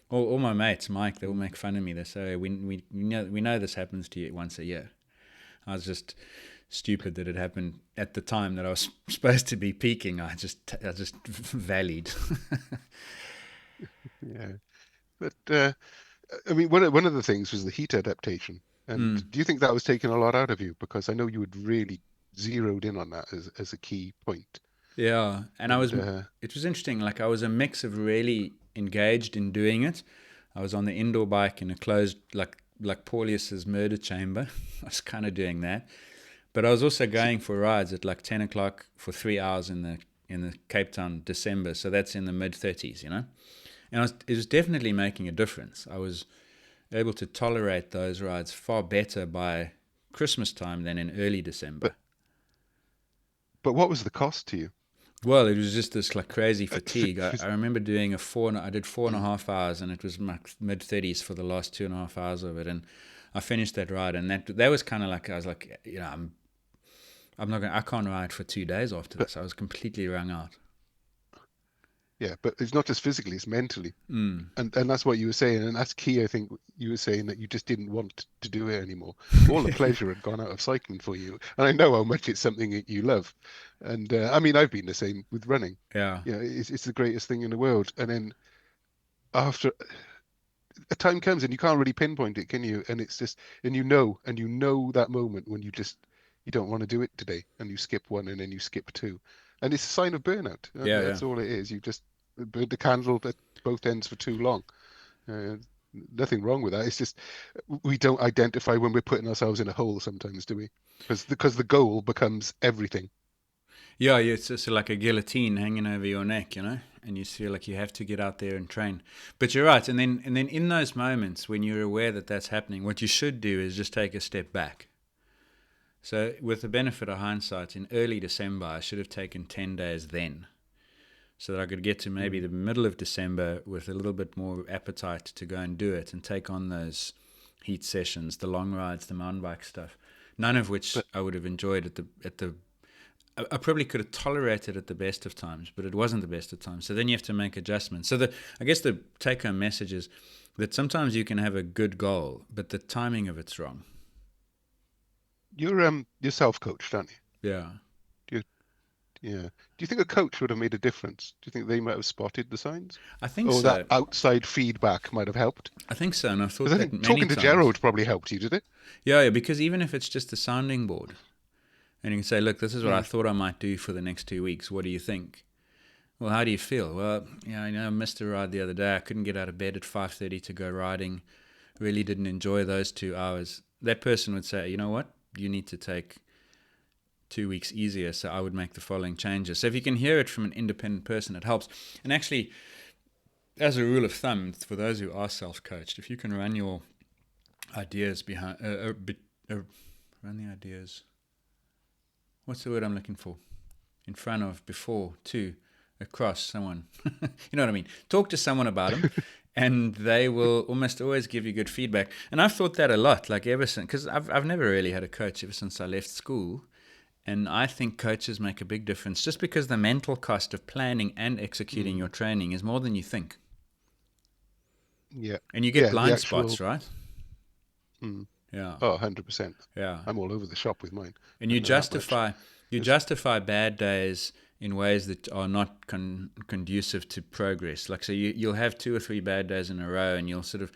All my mates, Mike, they all make fun of me. They say, we know this happens to you once a year. I was just stupid that it happened at the time that I was supposed to be peaking. I just valleyed. Yeah, but I mean, one of the things was the heat adaptation. And do you think that was taking a lot out of you? Because I know you had really zeroed in on that as a key point. Yeah, and it was interesting. Like I was a mix of really engaged in doing it. I was on the indoor bike in a closed, like Paulius's murder chamber. I was kind of doing that. But I was also going for rides at like 10 o'clock for 3 hours in the Cape Town December. So that's in the mid-30s, And it was definitely making a difference. I was able to tolerate those rides far better by Christmas time than in early December. But what was the cost to you? Well, it was just this like crazy fatigue. I remember doing I did 4.5 hours, and it was my mid-30s for the last 2.5 hours of it. And I finished that ride, and that was kind of like, I was like, I can't ride for 2 days after this. I was completely wrung out. Yeah, but it's not just physically, it's mentally. And that's what you were saying. And that's key. I think you were saying that you just didn't want to do it anymore. All the pleasure had gone out of cycling for you. And I know how much it's something that you love. And I mean, I've been the same with running. Yeah. It's the greatest thing in the world. And then after a time comes and you can't really pinpoint it, can you? And it's just, and you know that moment when you don't want to do it today, and you skip one and then you skip two. And it's a sign of burnout. That's all it is. You just burned the candle at both ends for too long. nothing wrong with that. It's just we don't identify when we're putting ourselves in a hole sometimes, do we? Because the goal becomes everything. Yeah, it's just like a guillotine hanging over your neck, and you feel like you have to get out there and train. But you're right, and then in those moments when you're aware that that's happening, what you should do is just take a step back. So with the benefit of hindsight, in early December, I should have taken 10 days then, so that I could get to maybe the middle of December with a little bit more appetite to go and do it and take on those heat sessions, the long rides, the mountain bike stuff. None of which I would have enjoyed at the I probably could have tolerated it at the best of times, but it wasn't the best of times. So then you have to make adjustments. So I guess the take-home message is that sometimes you can have a good goal, but the timing of it's wrong. You're self-coached, aren't you? Yeah. Yeah. Do you think a coach would have made a difference? Do you think they might have spotted the signs? I think Or so. that outside feedback might have helped? I think so, and I've thought 'Cause I that think many talking to times. Gerald probably helped you, did it? Yeah, because even if it's just a sounding board, and you can say, look, this is what I thought I might do for the next 2 weeks. What do you think? Well, how do you feel? Well, I missed a ride the other day. I couldn't get out of bed at 5:30 to go riding. Really didn't enjoy those 2 hours. That person would say, you know what? You need to take 2 weeks easier, so I would make the following changes. So if you can hear it from an independent person, it helps. And actually, as a rule of thumb, for those who are self-coached, if you can run your ideas behind, run the ideas, what's the word I'm looking for? In front of, before, to, across someone. You know what I mean? Talk to someone about them, and they will almost always give you good feedback. And I've thought that a lot, like ever since, because I've never really had a coach ever since I left school. And I think coaches make a big difference just because the mental cost of planning and executing your training is more than you think. Yeah. And you get blind actual... spots, right? Yeah. Oh, 100%. Yeah. I'm all over the shop with mine. And you justify bad days in ways that are not conducive to progress. Like, so you'll have 2 or 3 bad days in a row, and you'll sort of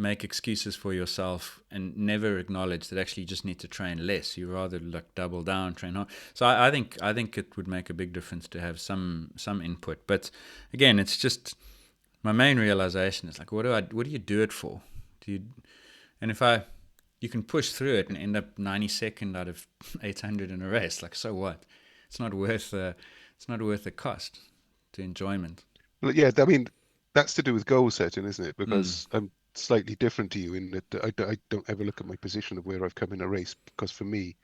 make excuses for yourself and never acknowledge that actually you just need to train less. You rather like double down, train hard. So I think it would make a big difference to have some input. But again, it's just my main realization is like, what do you do it for? And if you can push through it and end up 92nd out of 800 in a race, like, so what? It's not worth the cost to enjoyment. Well, yeah, I mean, that's to do with goal setting, isn't it? Because I'm slightly different to you in that I don't ever look at my position of where I've come in a race, because for me,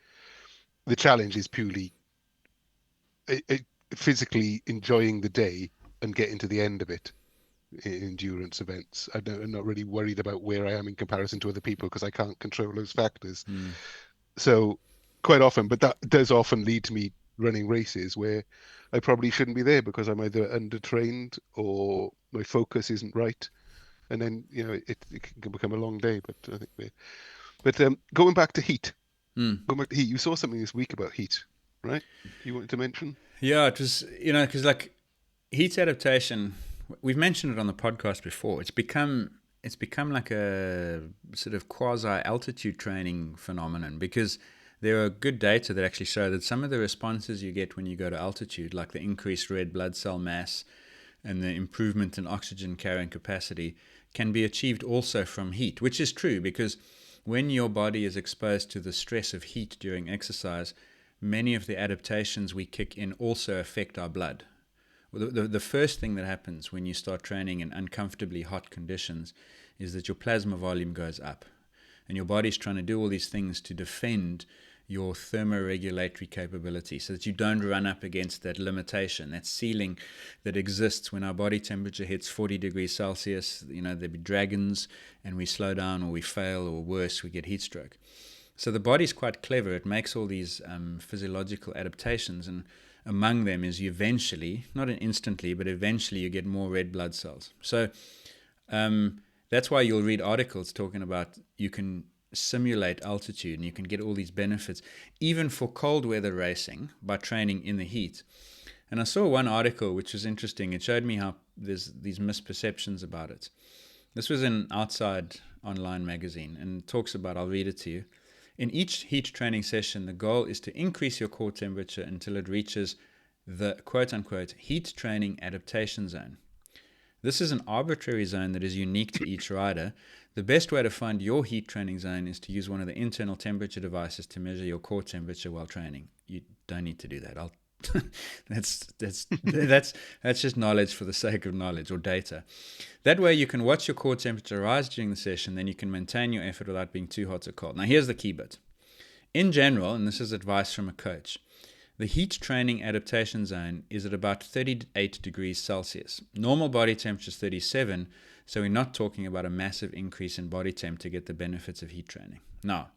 the challenge is purely physically enjoying the day and getting to the end of it in endurance events. I'm not really worried about where I am in comparison to other people because I can't control those factors. So quite often, but that does often lead to me running races where I probably shouldn't be there because I'm either undertrained or my focus isn't right. And then, it can become a long day. But I think going back to heat, you saw something this week about heat, right? You wanted to mention? Yeah, it was, because like heat adaptation, we've mentioned it on the podcast before. It's become like a sort of quasi-altitude training phenomenon, because there are good data that actually show that some of the responses you get when you go to altitude, like the increased red blood cell mass and the improvement in oxygen carrying capacity, can be achieved also from heat, which is true, because when your body is exposed to the stress of heat during exercise, many of the adaptations we kick in also affect our blood. The first thing that happens when you start training in uncomfortably hot conditions is that your plasma volume goes up, and your body's trying to do all these things to defend your thermoregulatory capability so that you don't run up against that limitation, that ceiling that exists when our body temperature hits 40 degrees Celsius. There'd be dragons, and we slow down or we fail, or worse, we get heat stroke. So the body's quite clever. It makes all these physiological adaptations, and among them is you eventually, not instantly, but eventually you get more red blood cells. So that's why you'll read articles talking about you can simulate altitude and you can get all these benefits, even for cold weather racing, by training in the heat. And I saw one article which was interesting. It showed me how there's these misperceptions about it. This was in Outside Online magazine, and it talks about, I'll read it to you. In each heat training session, the goal is to increase your core temperature until it reaches the quote-unquote heat training adaptation zone. This is an arbitrary zone that is unique to each rider. The best way to find your heat training zone is to use one of the internal temperature devices to measure your core temperature while training. You don't need to do that. That's just knowledge for the sake of knowledge, or data. That way you can watch your core temperature rise during the session, then you can maintain your effort without being too hot or cold. Now here's the key bit. In general, and this is advice from a coach, the heat training adaptation zone is at about 38 degrees Celsius. Normal body temperature is 37, so we're not talking about a massive increase in body temp to get the benefits of heat training. Now,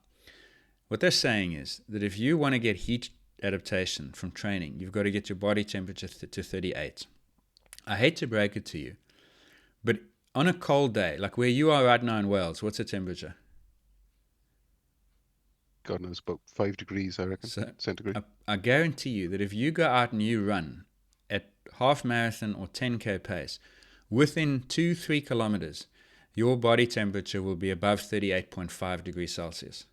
what they're saying is that if you want to get heat adaptation from training, you've got to get your body temperature to 38. I hate to break it to you, but on a cold day, like where you are right now in Wales, what's the temperature? God knows, about 5 degrees, I reckon, centigrade. I guarantee you that if you go out and you run at half marathon or 10K pace, within 2-3 kilometers, your body temperature will be above 38.5 degrees Celsius.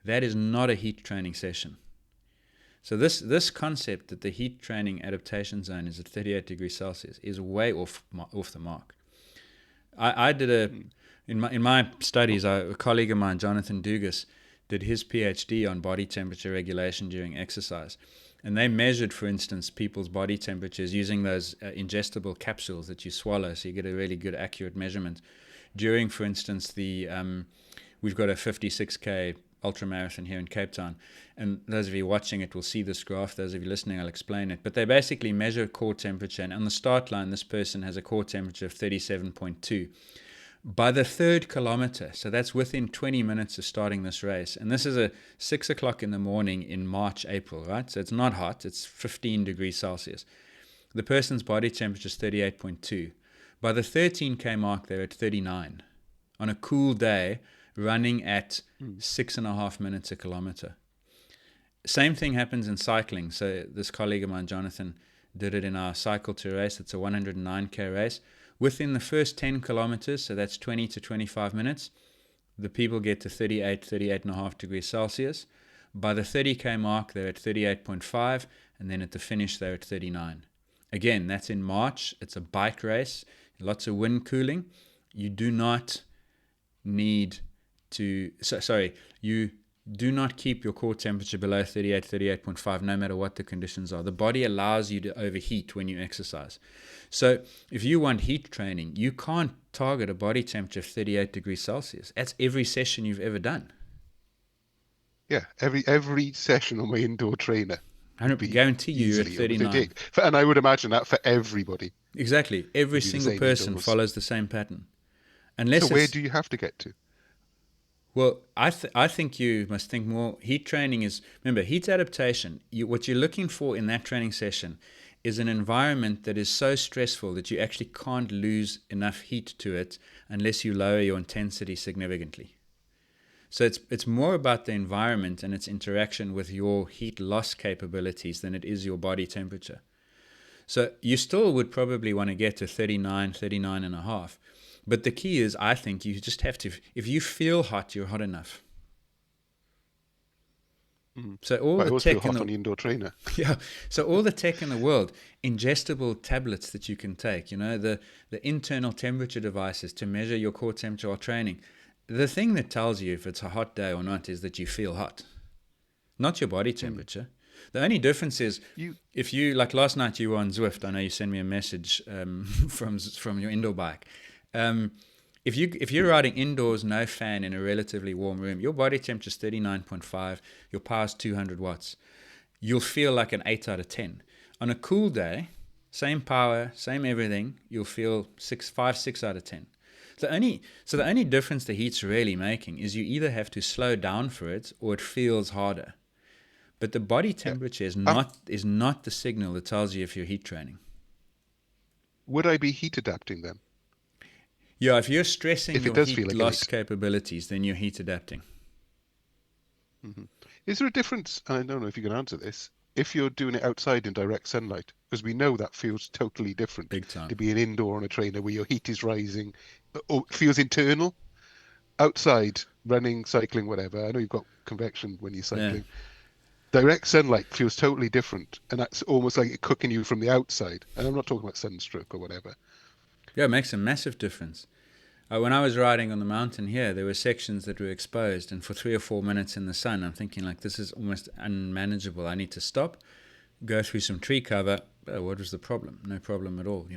That is not a heat training session. So this concept that the heat training adaptation zone is at 38 degrees Celsius is way off the mark. I did in my studies, a colleague of mine, Jonathan Dugas, did his PhD on body temperature regulation during exercise. And they measured, for instance, people's body temperatures using those ingestible capsules that you swallow, so you get a really good, accurate measurement. During, for instance, we've got a 56K ultramarathon here in Cape Town. And those of you watching it will see this graph. Those of you listening, I'll explain it. But they basically measure core temperature. And on the start line, this person has a core temperature of 37.2. By the 3rd kilometer, so that's within 20 minutes of starting this race, and this is at 6 o'clock in the morning in March, April, right? So it's not hot, it's 15 degrees Celsius. The person's body temperature is 38.2. By the 13K mark, they're at 39. On a cool day, running at 6.5 minutes a kilometer. Same thing happens in cycling. So this colleague of mine, Jonathan, did it in our Cycle to Race. It's a 109K race. Within the first 10 kilometers, so that's 20 to 25 minutes, the people get to 38.5 degrees Celsius. By the 30K mark, they're at 38.5, and then at the finish, they're at 39. Again, that's in March. It's a bike race, lots of wind cooling. You do not need to, you do not keep your core temperature below 38, 38.5, no matter what the conditions are. The body allows you to overheat when you exercise. So if you want heat training, you can't target a body temperature of 38 degrees Celsius. That's every session you've ever done. Yeah, every session on my indoor trainer. I guarantee you're at 39. And I would imagine that for everybody. Exactly. Every single person follows the same pattern. Unless so where do you have to get to? Well, I think you must think more. Heat training is, remember, heat adaptation. What you're looking for in that training session is an environment that is so stressful that you actually can't lose enough heat to it unless you lower your intensity significantly. So it's more about the environment and its interaction with your heat loss capabilities than it is your body temperature. So you still would probably want to get to 39, 39 and a half. But the key is, I think, you just have to, if you feel hot, you're hot enough. So all the tech on the indoor trainer. Yeah. So all the tech in the world, ingestible tablets that you can take, the internal temperature devices to measure your core temperature while training. The thing that tells you if it's a hot day or not is that you feel hot, not your body temperature. The only difference is if you, like last night you were on Zwift. I know you sent me a message from your indoor bike. If you're riding indoors, no fan in a relatively warm room, your body temperature is 39.5, your power is 200 watts. You'll feel like an 8 out of 10. On a cool day, same power, same everything, you'll feel 6 out of 10. So the only difference the heat's really making is you either have to slow down for it or it feels harder. But the body temperature is not the signal that tells you if you're heat training. Would I be heat adapting then? Yeah, if you're stressing your heat loss capabilities, then you're heat adapting. Mm-hmm. Is there a difference, and I don't know if you can answer this, if you're doing it outside in direct sunlight? Because we know that feels totally different. Big time. To be an indoor on a trainer where your heat is rising, or it feels internal. Outside, running, cycling, whatever, I know you've got convection when you're cycling. Yeah. Direct sunlight feels totally different, and that's almost like it cooking you from the outside. And I'm not talking about sunstroke or whatever. Yeah, it makes a massive difference. When I was riding on the mountain here, there were sections that were exposed, and for 3 or 4 minutes in the sun, I'm thinking like this is almost unmanageable. I need to stop, go through some tree cover. What was the problem? No problem at all.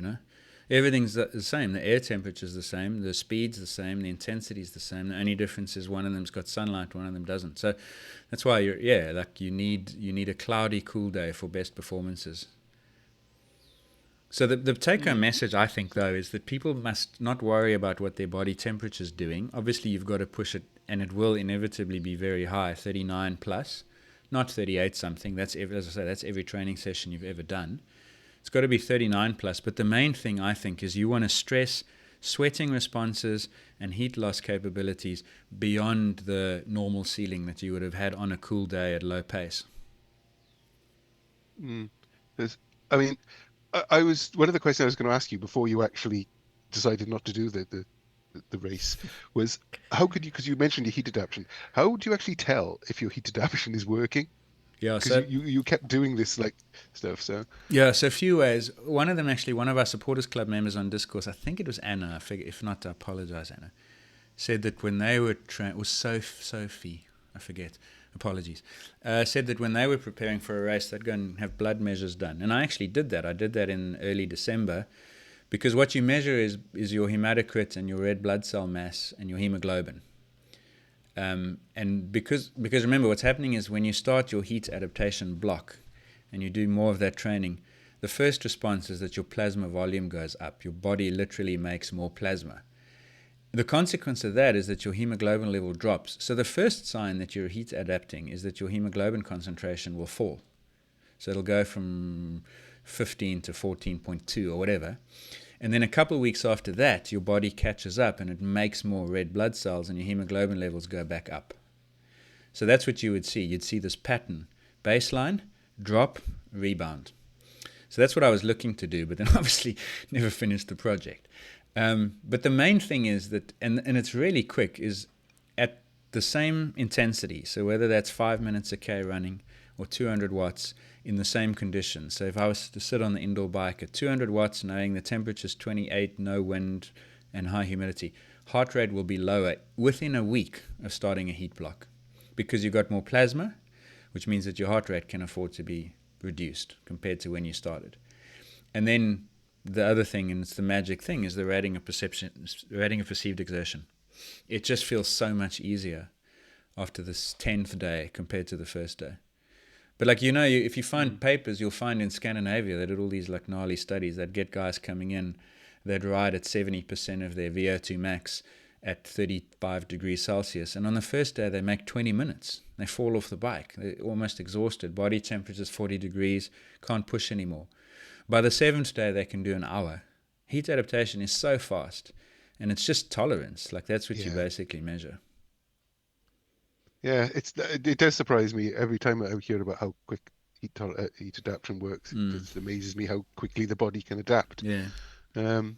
Everything's the same. The air temperature's the same, the speed's the same, the intensity's the same. The only difference is one of them's got sunlight, one of them doesn't. So that's why you need a cloudy, cool day for best performances. So the take-home message, I think, though, is that people must not worry about what their body temperature is doing. Obviously, you've got to push it, and it will inevitably be very high, 39 plus, not 38 something. As I say, that's every training session you've ever done. It's got to be 39 plus. But the main thing, I think, is you want to stress sweating responses and heat loss capabilities beyond the normal ceiling that you would have had on a cool day at low pace. I mean, I was one of the questions I was going to ask you before you actually decided not to do the race was how could you, because you mentioned your heat adaptation, how do you actually tell if your heat adaptation is working? Yeah, Because you kept doing this like stuff. So a few ways. One of them, actually, one of our supporters club members on Discourse, I think it was Anna, I figure, if not, I apologize, Anna, said that when they were or Sophie, I forget, apologies, said that when they were preparing for a race, they'd go and have blood measures done. And I actually did that. I did that in early December, because what you measure is your hematocrit and your red blood cell mass and your hemoglobin. And because remember, what's happening is when you start your heat adaptation block and you do more of that training, the first response is that your plasma volume goes up. Your body literally makes more plasma. The consequence of that is that your hemoglobin level drops. So the first sign that you're heat adapting is that your hemoglobin concentration will fall. So it'll go from 15 to 14.2 or whatever. And then a couple of weeks after that, your body catches up and it makes more red blood cells and your hemoglobin levels go back up. So that's what you would see. You'd see this pattern: baseline, drop, rebound. So that's what I was looking to do, but then obviously never finished the project. But the main thing is that, and it's really quick, is at the same intensity. So whether that's 5 minutes a K running or 200 watts in the same conditions. So if I was to sit on the indoor bike at 200 watts, knowing the temperature's 28, no wind and high humidity, heart rate will be lower within a week of starting a heat block, because you've got more plasma, which means that your heart rate can afford to be reduced compared to when you started. And then the other thing, and it's the magic thing, is the rating of perceived exertion. It just feels so much easier after this 10th day compared to the first day. But if you find papers, you'll find in Scandinavia, they did all these like gnarly studies that get guys coming in, they'd ride at 70% of their VO2 max at 35 degrees Celsius. And on the first day, they make 20 minutes. They fall off the bike. They're almost exhausted. Body temperature's 40 degrees, can't push anymore. By the 7th day, they can do an hour. Heat adaptation is so fast. And it's just tolerance. Like that's what you basically measure. yeah, it does surprise me every time I hear about how quick heat adaptation works. It just amazes me how quickly the body can adapt. Yeah. And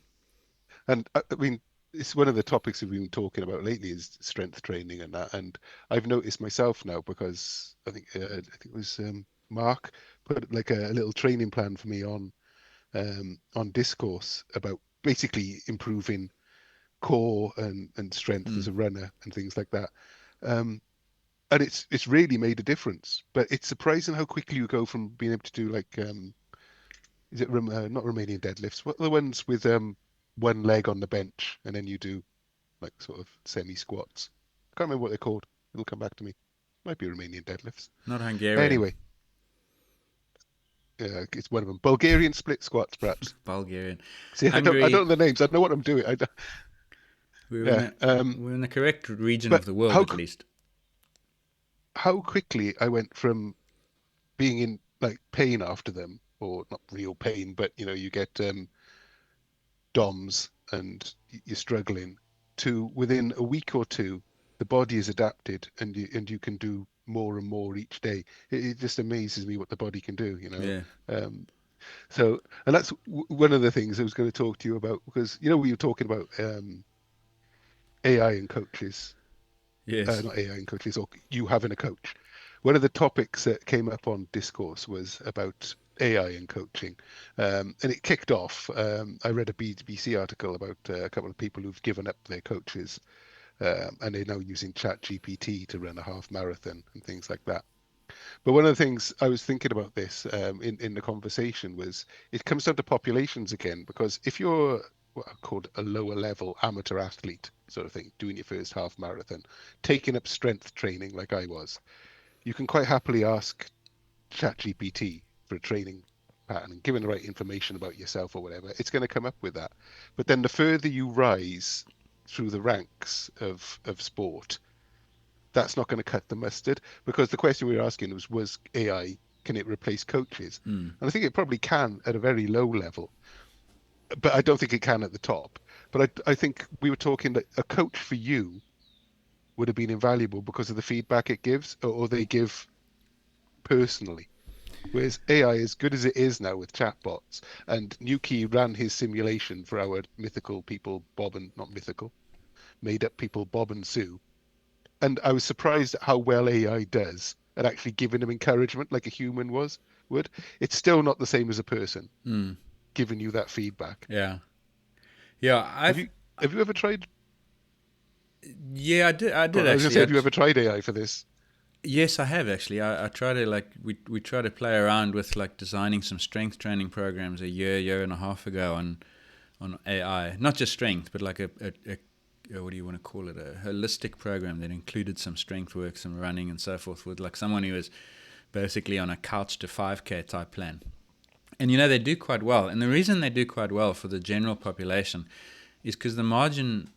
I mean, it's one of the topics we've been talking about lately is strength training and that. And I've noticed myself now, because I think it was Mark put like a little training plan for me on Discourse about basically improving core and strength as a runner and things like that. And it's really made a difference. But it's surprising how quickly you go from being able to do like is it not Romanian deadlifts? What are the ones with one leg on the bench and then you do like sort of semi squats? I can't remember what they're called. It'll come back to me. Might be Romanian deadlifts. Not Hungarian. Anyway, yeah, it's one of them. Bulgarian split squats, perhaps. Bulgarian. See, I don't know the names. I know what I'm doing. We're in the correct region of the world, at least. How quickly I went from being in like pain after them, or not real pain, but you get DOMS and you're struggling, to within a week or two, the body is adapted and you can do more and more each day. It just amazes me what the body can do, Yeah. So, and that's one of the things I was going to talk to you about, because we were talking about AI and coaches. Yes. Not AI and coaches, or you having a coach. One of the topics that came up on Discourse was about AI in coaching, and it kicked off. I read a BBC article about a couple of people who've given up their coaches, and they're now using ChatGPT to run a half marathon and things like that. But one of the things I was thinking about this in the conversation was it comes down to populations again, because if you're what are called a lower level amateur athlete sort of thing, doing your first half marathon, taking up strength training like I was, you can quite happily ask ChatGPT for a training pattern and given the right information about yourself or whatever, it's going to come up with that. But then the further you rise through the ranks of sport, that's not going to cut the mustard, because the question we were asking was AI, can it replace coaches? And I think it probably can at a very low level, but I don't think it can at the top. But I think we were talking that a coach for you would have been invaluable because of the feedback it gives, or they give personally. Whereas AI, as good as it is now with chatbots, and Nuki ran his simulation for our mythical people, Bob and not mythical, made up people, Bob and Sue. And I was surprised at how well AI does at actually giving them encouragement like a human would. It's still not the same as a person giving you that feedback. Yeah. Yeah. Have you ever tried? Yeah, I did I was going to actually. say, have you ever tried AI for this? Yes, I have actually. I try to we try to play around with like designing some strength training programs a year and a half ago on AI. Not just strength, but like a what do you want to call it? A holistic program that included some strength work, some running, and so forth, with like someone who was basically on a couch to 5K type plan. And they do quite well. And the reason they do quite well for the general population is because the margin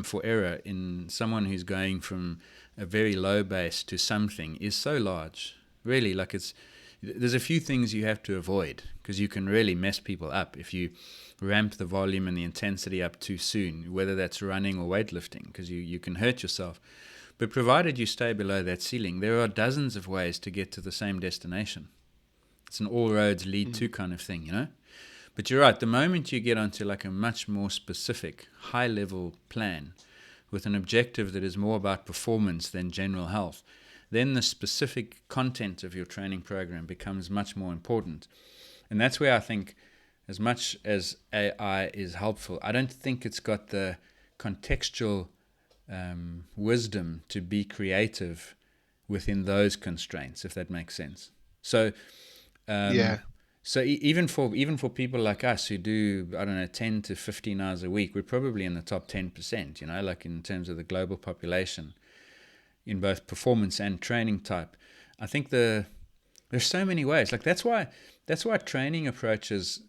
for error in someone who's going from a very low base to something is so large. Really, like there's a few things you have to avoid, because you can really mess people up if you ramp the volume and the intensity up too soon, whether that's running or weightlifting, because you can hurt yourself. But provided you stay below that ceiling, there are dozens of ways to get to the same destination. It's an all roads lead to kind of thing, But you're right, the moment you get onto like a much more specific, high level plan with an objective that is more about performance than general health, then the specific content of your training program becomes much more important. And that's where I think, as much as AI is helpful, I don't think it's got the contextual wisdom to be creative within those constraints, if that makes sense. So, So even for people like us who do, I don't know, 10 to 15 hours a week, we're probably in the top 10%, like in terms of the global population, in both performance and training type. I think there's so many ways. Like that's why training approaches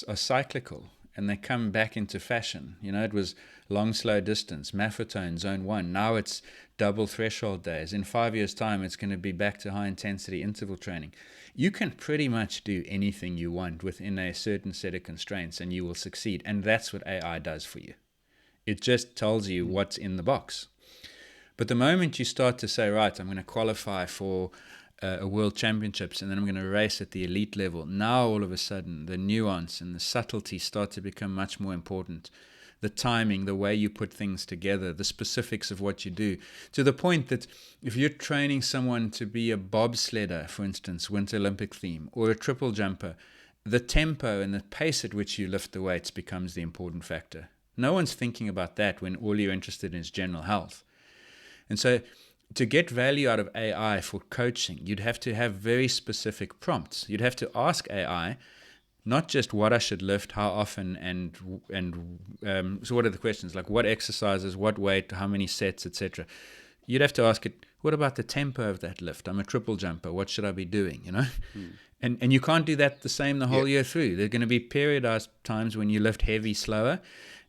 are cyclical, and they come back into fashion. It was long, slow distance, Maffetone, zone 1. Now it's double threshold days. In 5 years' time, it's going to be back to high intensity interval training. You can pretty much do anything you want within a certain set of constraints, and you will succeed. And that's what AI does for you. It just tells you what's in the box. But the moment you start to say, right, I'm going to qualify for a world championships, and then I'm going to race at the elite level, now all of a sudden the nuance and the subtlety start to become much more important. The timing, the way you put things together, the specifics of what you do, to the point that if you're training someone to be a bobsledder, for instance, Winter Olympic theme, or a triple jumper, the tempo and the pace at which you lift the weights becomes the important factor. No one's thinking about that when all you're interested in is general health. And so to get value out of AI for coaching, you'd have to have very specific prompts. You'd have to ask AI not just what I should lift, how often, and so what are the questions, like what exercises, what weight, how many sets, etc. You'd have to ask it, what about the tempo of that lift? I'm a triple jumper. What should I be doing? And you can't do that the same the whole year through. There are going to be periodized times when you lift heavy slower,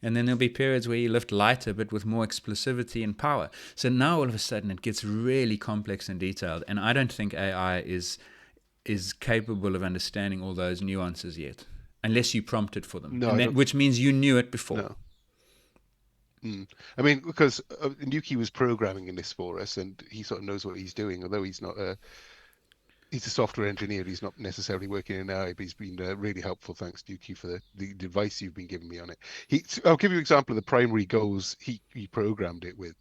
and then there'll be periods where you lift lighter but with more explosivity and power. So now all of a sudden it gets really complex and detailed, and I don't think AI is capable of understanding all those nuances yet, unless you prompt it for them, which means you knew it before. No. I mean, because Nuki was programming in this for us, and he sort of knows what he's doing, although he's he's a software engineer. He's not necessarily working in AI, but he's been really helpful. Thanks, Yuki, for the advice you've been giving me on it. I'll give you an example of the primary goals he programmed it with.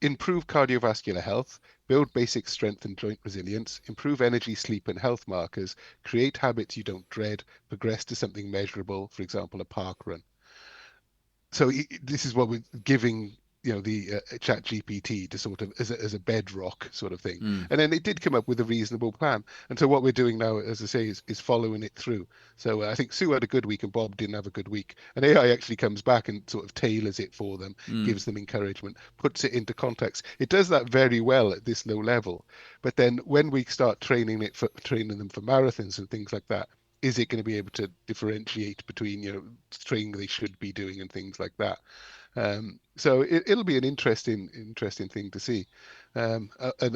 Improve cardiovascular health, build basic strength and joint resilience, improve energy, sleep, and health markers, create habits you don't dread, progress to something measurable, for example, a park run. So this is what we're giving, the chat GPT to sort of as a bedrock sort of thing. And then it did come up with a reasonable plan. And so what we're doing now, as I say, is following it through. So I think Sue had a good week and Bob didn't have a good week. And AI actually comes back and sort of tailors it for them, gives them encouragement, puts it into context. It does that very well at this low level. But then when we start training them for marathons and things like that, is it going to be able to differentiate between, training they should be doing and things like that? So it'll be an interesting thing to see. And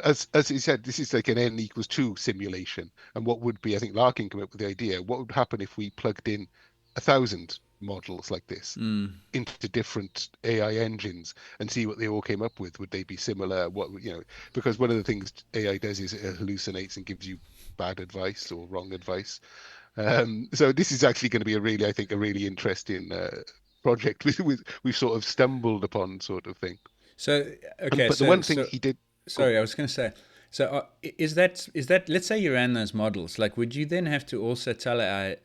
as he said, this is like an n=2 simulation. And what would be, I think Larkin came up with the idea, what would happen if we plugged in 1,000 models like this into different AI engines and see what they all came up with? Would they be similar? Because one of the things AI does is it hallucinates and gives you bad advice or wrong advice. So this is actually going to be a really interesting project we've sort of stumbled upon, sort of thing. So okay, but the one thing he did. Sorry, I was going to say. So is that let's say you ran those models, like would you then have to also tell AI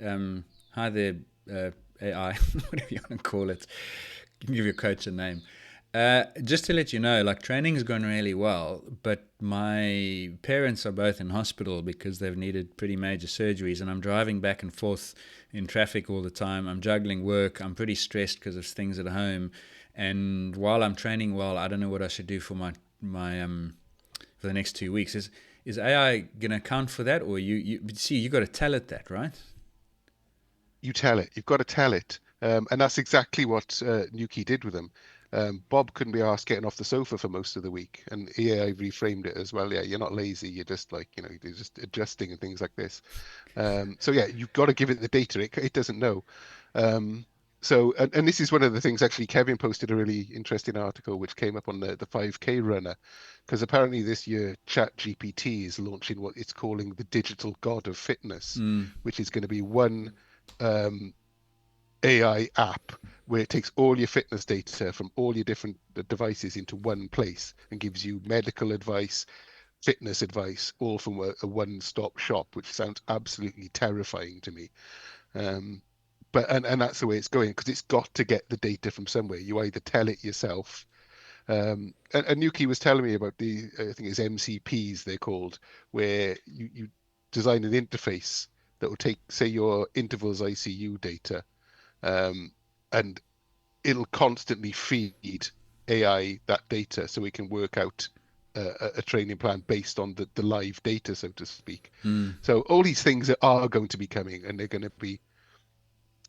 how the AI whatever you want to call it, you can give your coach a name. Just to let you know, like training has gone really well, but my parents are both in hospital because they've needed pretty major surgeries, and I'm driving back and forth in traffic all the time. I'm juggling work. I'm pretty stressed because of things at home, and while I'm training well, I don't know what I should do for my for the next 2 weeks. Is AI going to account for that, or you got to tell it that, right? You tell it. You've got to tell it, and that's exactly what Yuki did with them. Bob couldn't be asked getting off the sofa for most of the week, and AI reframed it as well. Yeah, you're not lazy. You're just you're just adjusting and things like this. So yeah, you've got to give it the data. It doesn't know. So this is one of the things actually. Kevin posted a really interesting article which came up on the 5K runner, because apparently this year ChatGPT is launching what it's calling the digital god of fitness, which is going to be one AI app where it takes all your fitness data from all your different devices into one place and gives you medical advice, fitness advice, all from a one-stop shop, which sounds absolutely terrifying to me. But that's the way it's going, because it's got to get the data from somewhere. You either tell it yourself. And Yuki was telling me about I think it's MCPs they're called, where you design an interface that will take, say, your intervals ICU data, and it'll constantly feed AI that data so we can work out a training plan based on the live data, so to speak. So all these things are going to be coming, and they're going to be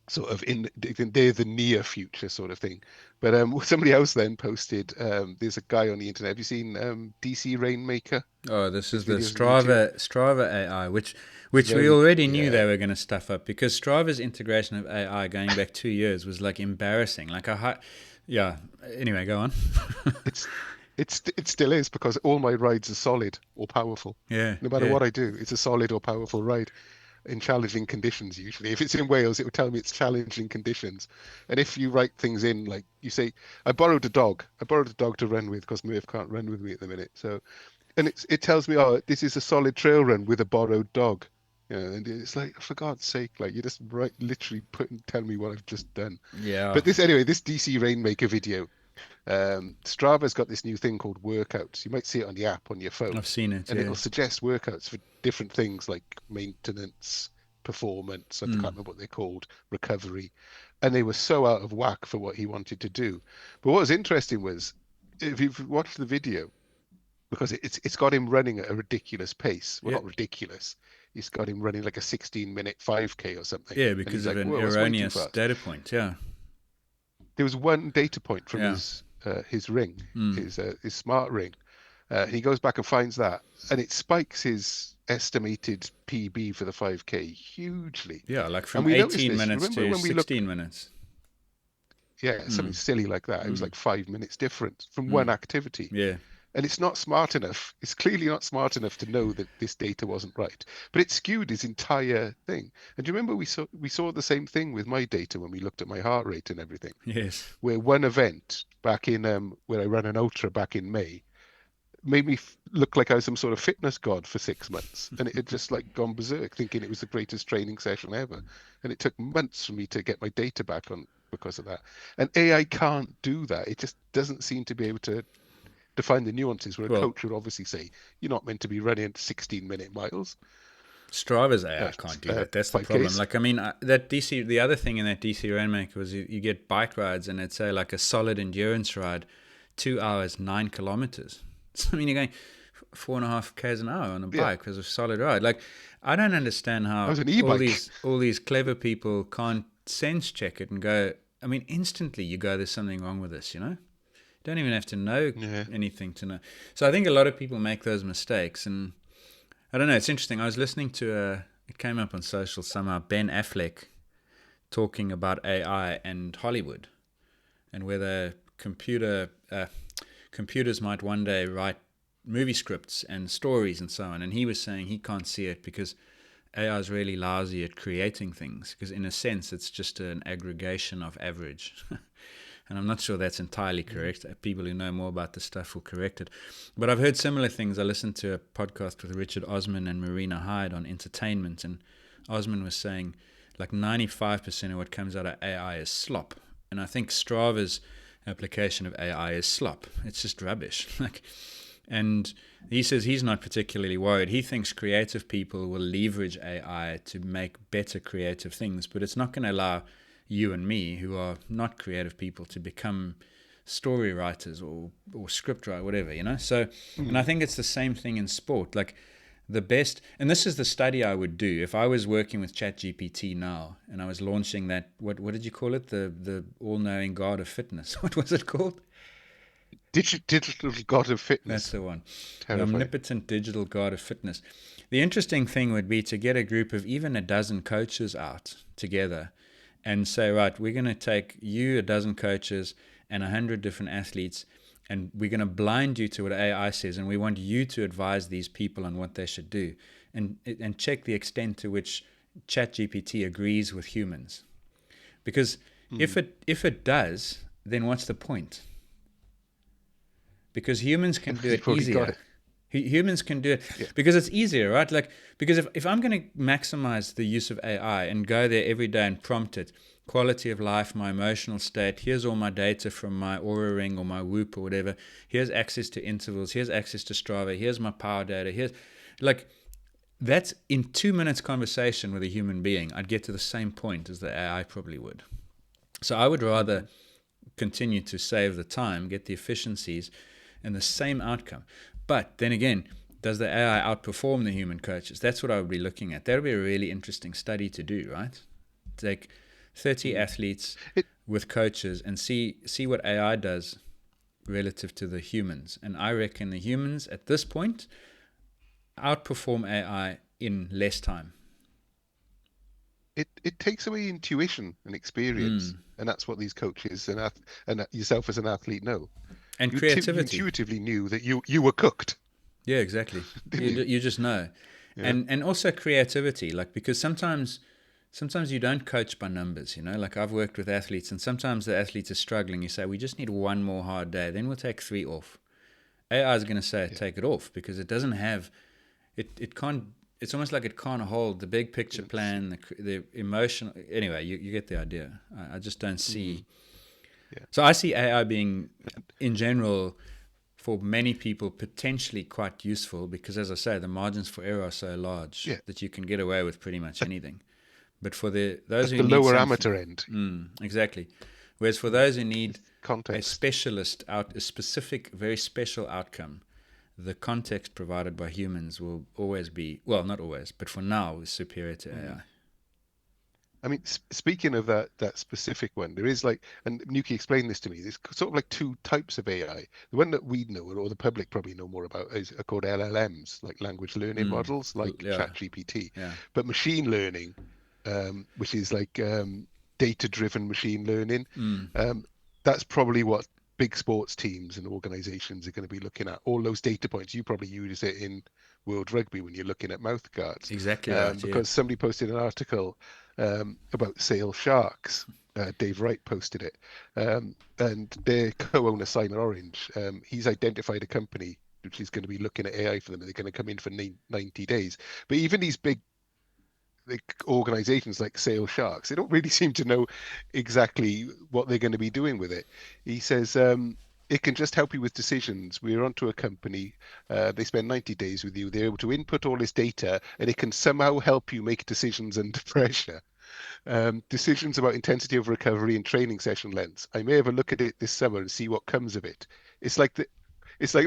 sort of they're the near future sort of thing. But somebody else then posted, there's a guy on the internet. Have you seen DC Rainmaker? Oh, this is the Strava AI, which we already knew they were going to stuff up, because Strava's integration of AI going back 2 years was like embarrassing. Like anyway, go on. It still is, because all my rides are solid or powerful. Yeah. No matter what I do, it's a solid or powerful ride in challenging conditions. Usually, if it's in Wales, it would tell me it's challenging conditions. And if you write things in, like you say, I borrowed a dog to run with because Murph can't run with me at the minute. So, and it tells me, oh, this is a solid trail run with a borrowed dog. And it's like, for God's sake, like, you just literally tell me what I've just done. Yeah. But this DC Rainmaker video, Strava's got this new thing called workouts. You might see it on the app on your phone. I've seen it, and it'll suggest workouts for different things like maintenance, performance, I can't remember what they're called, recovery, and they were so out of whack for what he wanted to do. But what was interesting was, if you've watched the video, because it's got him running at a ridiculous pace. Well, not ridiculous. It's got him running like a 16-minute 5K or something. Yeah, because of an erroneous data point. Yeah. There was one data point from his ring, his smart ring. He goes back and finds that, and it spikes his estimated PB for the 5K hugely. Yeah, like from 18 minutes to 16 minutes. Yeah, something silly like that. It was like 5 minutes difference from one activity. Yeah. And it's not smart enough. It's clearly not smart enough to know that this data wasn't right. But it skewed his entire thing. And do you remember we saw the same thing with my data when we looked at my heart rate and everything? Yes. Where one event back in where I ran an ultra back in May made me look like I was some sort of fitness god for 6 months, and it had just like gone berserk, thinking it was the greatest training session ever. And it took months for me to get my data back on because of that. And AI can't do that. It just doesn't seem to be able to define the nuances. Where a Well, coach would obviously say, "You're not meant to be running 16-minute miles." Strava's AI can't do that. That's the 5Ks. problem. Like, I mean, that DC, the other thing in that DC Rainmaker was you get bike rides, and it's like a solid endurance ride, 2 hours, 9 kilometers. So, I mean, you're going 4.5 k's an hour on a bike because of a solid ride. Like, I don't understand how That was an e-bike. all these clever people can't sense check it and go, I mean, instantly you go, there's something wrong with this, you know? You don't even have to know anything to know. So I think a lot of people make those mistakes, and I don't know, it's interesting. I was listening to it came up on social somehow, Ben Affleck talking about AI and Hollywood, and whether computers might one day write movie scripts and stories and so on. And he was saying he can't see it because AI is really lousy at creating things, because in a sense it's just an aggregation of average. And I'm not sure that's entirely correct. People who know more about this stuff will correct it. But I've heard similar things. I listened to a podcast with Richard Osman and Marina Hyde on entertainment, and Osman was saying like 95% of what comes out of AI is slop. And I think Strava's application of AI is slop. It's just rubbish. And he says he's not particularly worried. He thinks creative people will leverage AI to make better creative things, but it's not going to allow you and me, who are not creative people, to become story writers or script writer, whatever, you know? So, and I think it's the same thing in sport. Like, the best, and this is the study I would do if I was working with ChatGPT now and I was launching that, what did you call it? The all-knowing god of fitness. What was it called? Digital god of fitness. That's the one. Terrifying. The omnipotent digital god of fitness. The interesting thing would be to get a group of even a dozen coaches out together and say, right, we're going to take you, a dozen coaches, and 100 different athletes, and we're going to blind you to what AI says, and we want you to advise these people on what they should do, and check the extent to which ChatGPT agrees with humans. Because if it does, then what's the point? Because humans can do it easier. Humans can do it because it's easier, right? Like, because if I'm going to maximize the use of AI and go there every day and prompt it, quality of life, my emotional state, here's all my data from my Aura Ring or my Whoop or whatever, here's access to intervals, here's access to Strava, here's my power data, here's, like, that's in 2 minutes conversation with a human being, I'd get to the same point as the AI probably would. So I would rather continue to save the time, get the efficiencies, and the same outcome. But then again, does the AI outperform the human coaches? That's what I would be looking at. That would be a really interesting study to do, right? Take 30 athletes with coaches and see what AI does relative to the humans. And I reckon the humans at this point outperform AI in less time. It takes away intuition and experience, and that's what these coaches and yourself as an athlete know. And You creativity. intuitively knew that you were cooked. Yeah, exactly. You just know. Yeah. And also creativity, like, because sometimes you don't coach by numbers, you know, like I've worked with athletes, and sometimes the athletes are struggling. You say, we just need one more hard day, then we'll take 3 off. AI is going to say, take it off, because it doesn't have, it can't, it's almost like it can't hold the big picture plan, the emotional, anyway, you get the idea. I just don't see. Yeah. So I see AI being, in general, for many people, potentially quite useful, because, as I say, the margins for error are so large that you can get away with pretty much anything. But for those who the need lower amateur end, exactly. Whereas for those who need context. a specialist a specific, very special outcome, the context provided by humans will always be, well, not always, but for now, is superior to AI. I mean, speaking of that specific one, there is and Nuki explained this to me, there's sort of like 2 types of AI. The one that we know, or the public probably know more about, are called LLMs, like language learning models, like ChatGPT. Yeah. But machine learning, which is like data-driven machine learning, that's probably what big sports teams and organizations are going to be looking at all those data points. You probably use it in World Rugby when you're looking at mouth guards. Exactly right, because somebody posted an article about Sale Sharks. Dave Wright posted it. And their co-owner, Simon Orange, he's identified a company which is going to be looking at AI for them, and they're going to come in for 90 days. But even these big organizations like Sale Sharks, they don't really seem to know exactly what they're going to be doing with it. He says it can just help you with decisions. We're onto a company. They spend 90 days with you. They're able to input all this data, and it can somehow help you make decisions under pressure. Decisions about intensity of recovery and training session lengths. I may have a look at it this summer and see what comes of it. It's like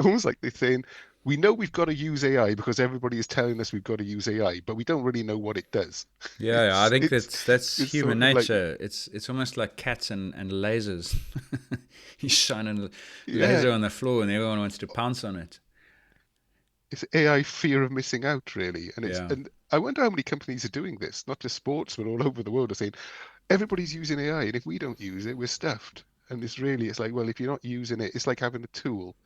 almost like they're saying, we know we've got to use AI because everybody is telling us we've got to use AI, but we don't really know what it does. Yeah, I think that's human sort of nature. It's almost like cats and lasers. You shine a laser on the floor and everyone wants to pounce on it. It's AI fear of missing out, really. And I wonder how many companies are doing this, not just sports, but all over the world, are saying everybody's using AI, and if we don't use it, we're stuffed. And it's like, well, if you're not using it, it's like having a tool.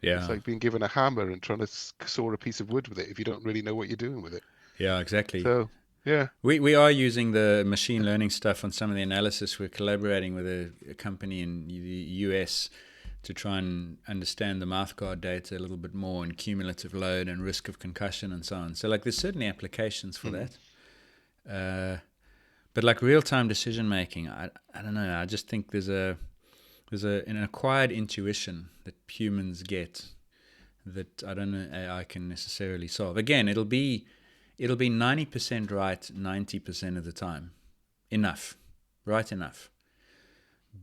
Yeah. It's like being given a hammer and trying to saw a piece of wood with it if you don't really know what you're doing with it. Yeah, exactly. So, yeah. We are using the machine learning stuff on some of the analysis. We're collaborating with a company in the US to try and understand the mouthguard data a little bit more, and cumulative load and risk of concussion and so on. So like there's certainly applications for that. But like real-time decision making, I don't know. I just think there's an acquired intuition that humans get that I don't know AI can necessarily solve. Again, it'll be 90% right 90% of the time. Enough. Right enough.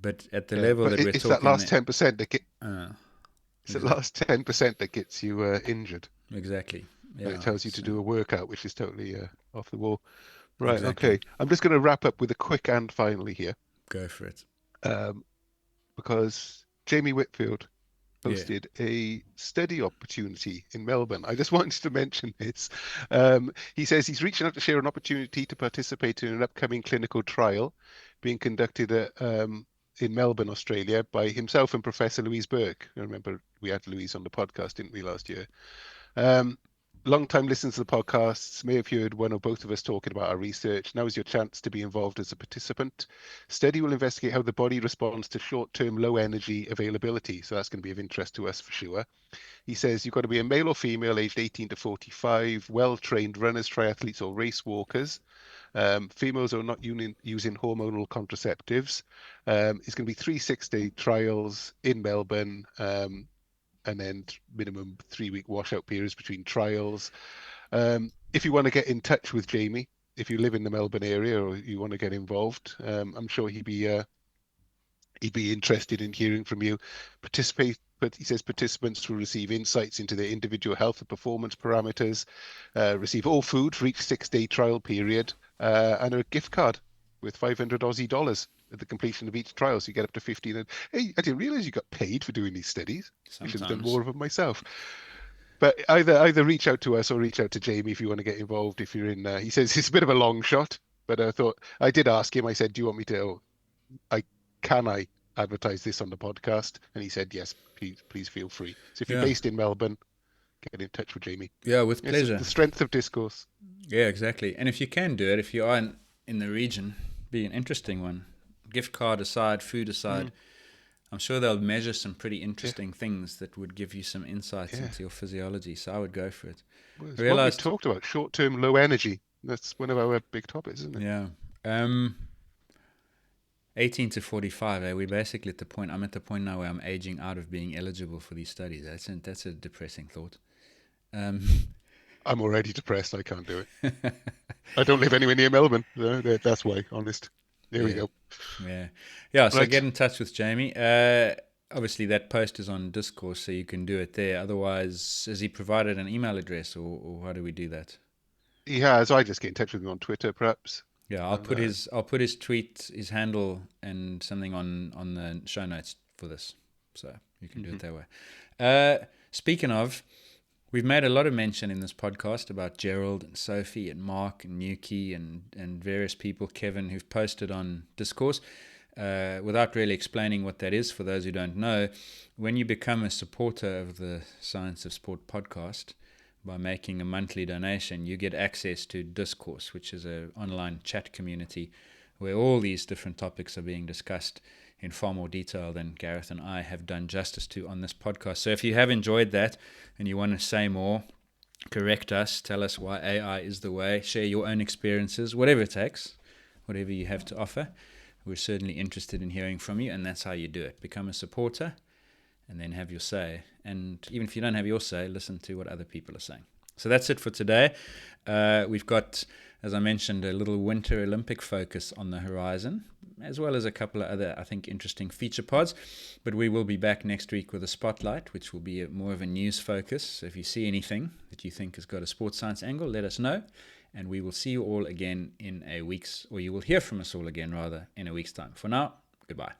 But at the level that we're talking, it's that last 10% that it's exactly. the last 10% that gets you injured. Exactly. Yeah, it tells you to do a workout, which is totally off the wall. Right. Exactly. Okay. I'm just going to wrap up with a quick and finally here. Go for it. Because Jamie Whitfield posted a study opportunity in Melbourne. I just wanted to mention this. He says he's reaching out to share an opportunity to participate in an upcoming clinical trial being conducted in Melbourne, Australia, by himself and Professor Louise Burke. I remember we had Louise on the podcast, didn't we, last year? Long-time listeners to the podcasts may have heard one or both of us talking about our research. Now is your chance to be involved as a participant. Study will investigate how the body responds to short-term low energy availability. So that's going to be of interest to us for sure. He says you've got to be a male or female aged 18 to 45, well-trained runners, triathletes or race walkers. Females are not using hormonal contraceptives. It's going to be 3 6-day trials in Melbourne. And then minimum 3-week washout periods between trials. If you want to get in touch with Jamie, if you live in the Melbourne area or you want to get involved, I'm sure he'd be interested in hearing from you. But he says participants will receive insights into their individual health and performance parameters, receive all food for each 6-day trial period, and a gift card with 500 Aussie dollars at the completion of each trial. So you get up to 15. And hey, I didn't realize you got paid for doing these studies. I should have done more of them myself. But either reach out to us or reach out to Jamie if you want to get involved. If you're in, he says it's a bit of a long shot, but I did ask him. I said, "Do you want me to? Can I advertise this on the podcast?" And he said, "Yes, please feel free." So if you're based in Melbourne, get in touch with Jamie. Yeah, with pleasure. The strength of discourse. Yeah, exactly. And if you can do it, if you are in the region, be an interesting one. Gift card aside, food aside, I'm sure they'll measure some pretty interesting things that would give you some insights into your physiology. So I would go for it. Well, it's what we talked about, short-term low energy. That's one of our big topics, isn't it? Yeah. 18 to 45, we're basically at the point, I'm at the point now where I'm aging out of being eligible for these studies. That's a depressing thought. I'm already depressed. I can't do it. I don't live anywhere near Melbourne. That's why, honest. There we go. Yeah. So get in touch with Jamie. Obviously, that post is on Discourse, so you can do it there. Otherwise, has he provided an email address, or how do we do that? He has. I just get in touch with him on Twitter, perhaps. Yeah, I'll put his tweet, his handle, and something on the show notes for this, so you can do it that way. Speaking of, we've made a lot of mention in this podcast about Gerald and Sophie and Mark and Nuki and various people, Kevin, who've posted on Discourse. without really explaining what that is for those who don't know, when you become a supporter of the Science of Sport podcast, by making a monthly donation, you get access to Discourse, which is an online chat community where all these different topics are being discussed in far more detail than Gareth and I have done justice to on this podcast. So if you have enjoyed that and you want to say more, correct us, tell us why AI is the way, share your own experiences, whatever it takes, whatever you have to offer. We're certainly interested in hearing from you, and that's how you do it. Become a supporter and then have your say. And even if you don't have your say, listen to what other people are saying. So that's it for today. We've got, as I mentioned, a little Winter Olympic focus on the horizon, as well as a couple of other, I think, interesting feature pods. But we will be back next week with a spotlight, which will be more of a news focus. So if you see anything that you think has got a sports science angle, let us know. And we will see you all again in a week's, or you will hear from us all again, rather, in a week's time. For now, goodbye.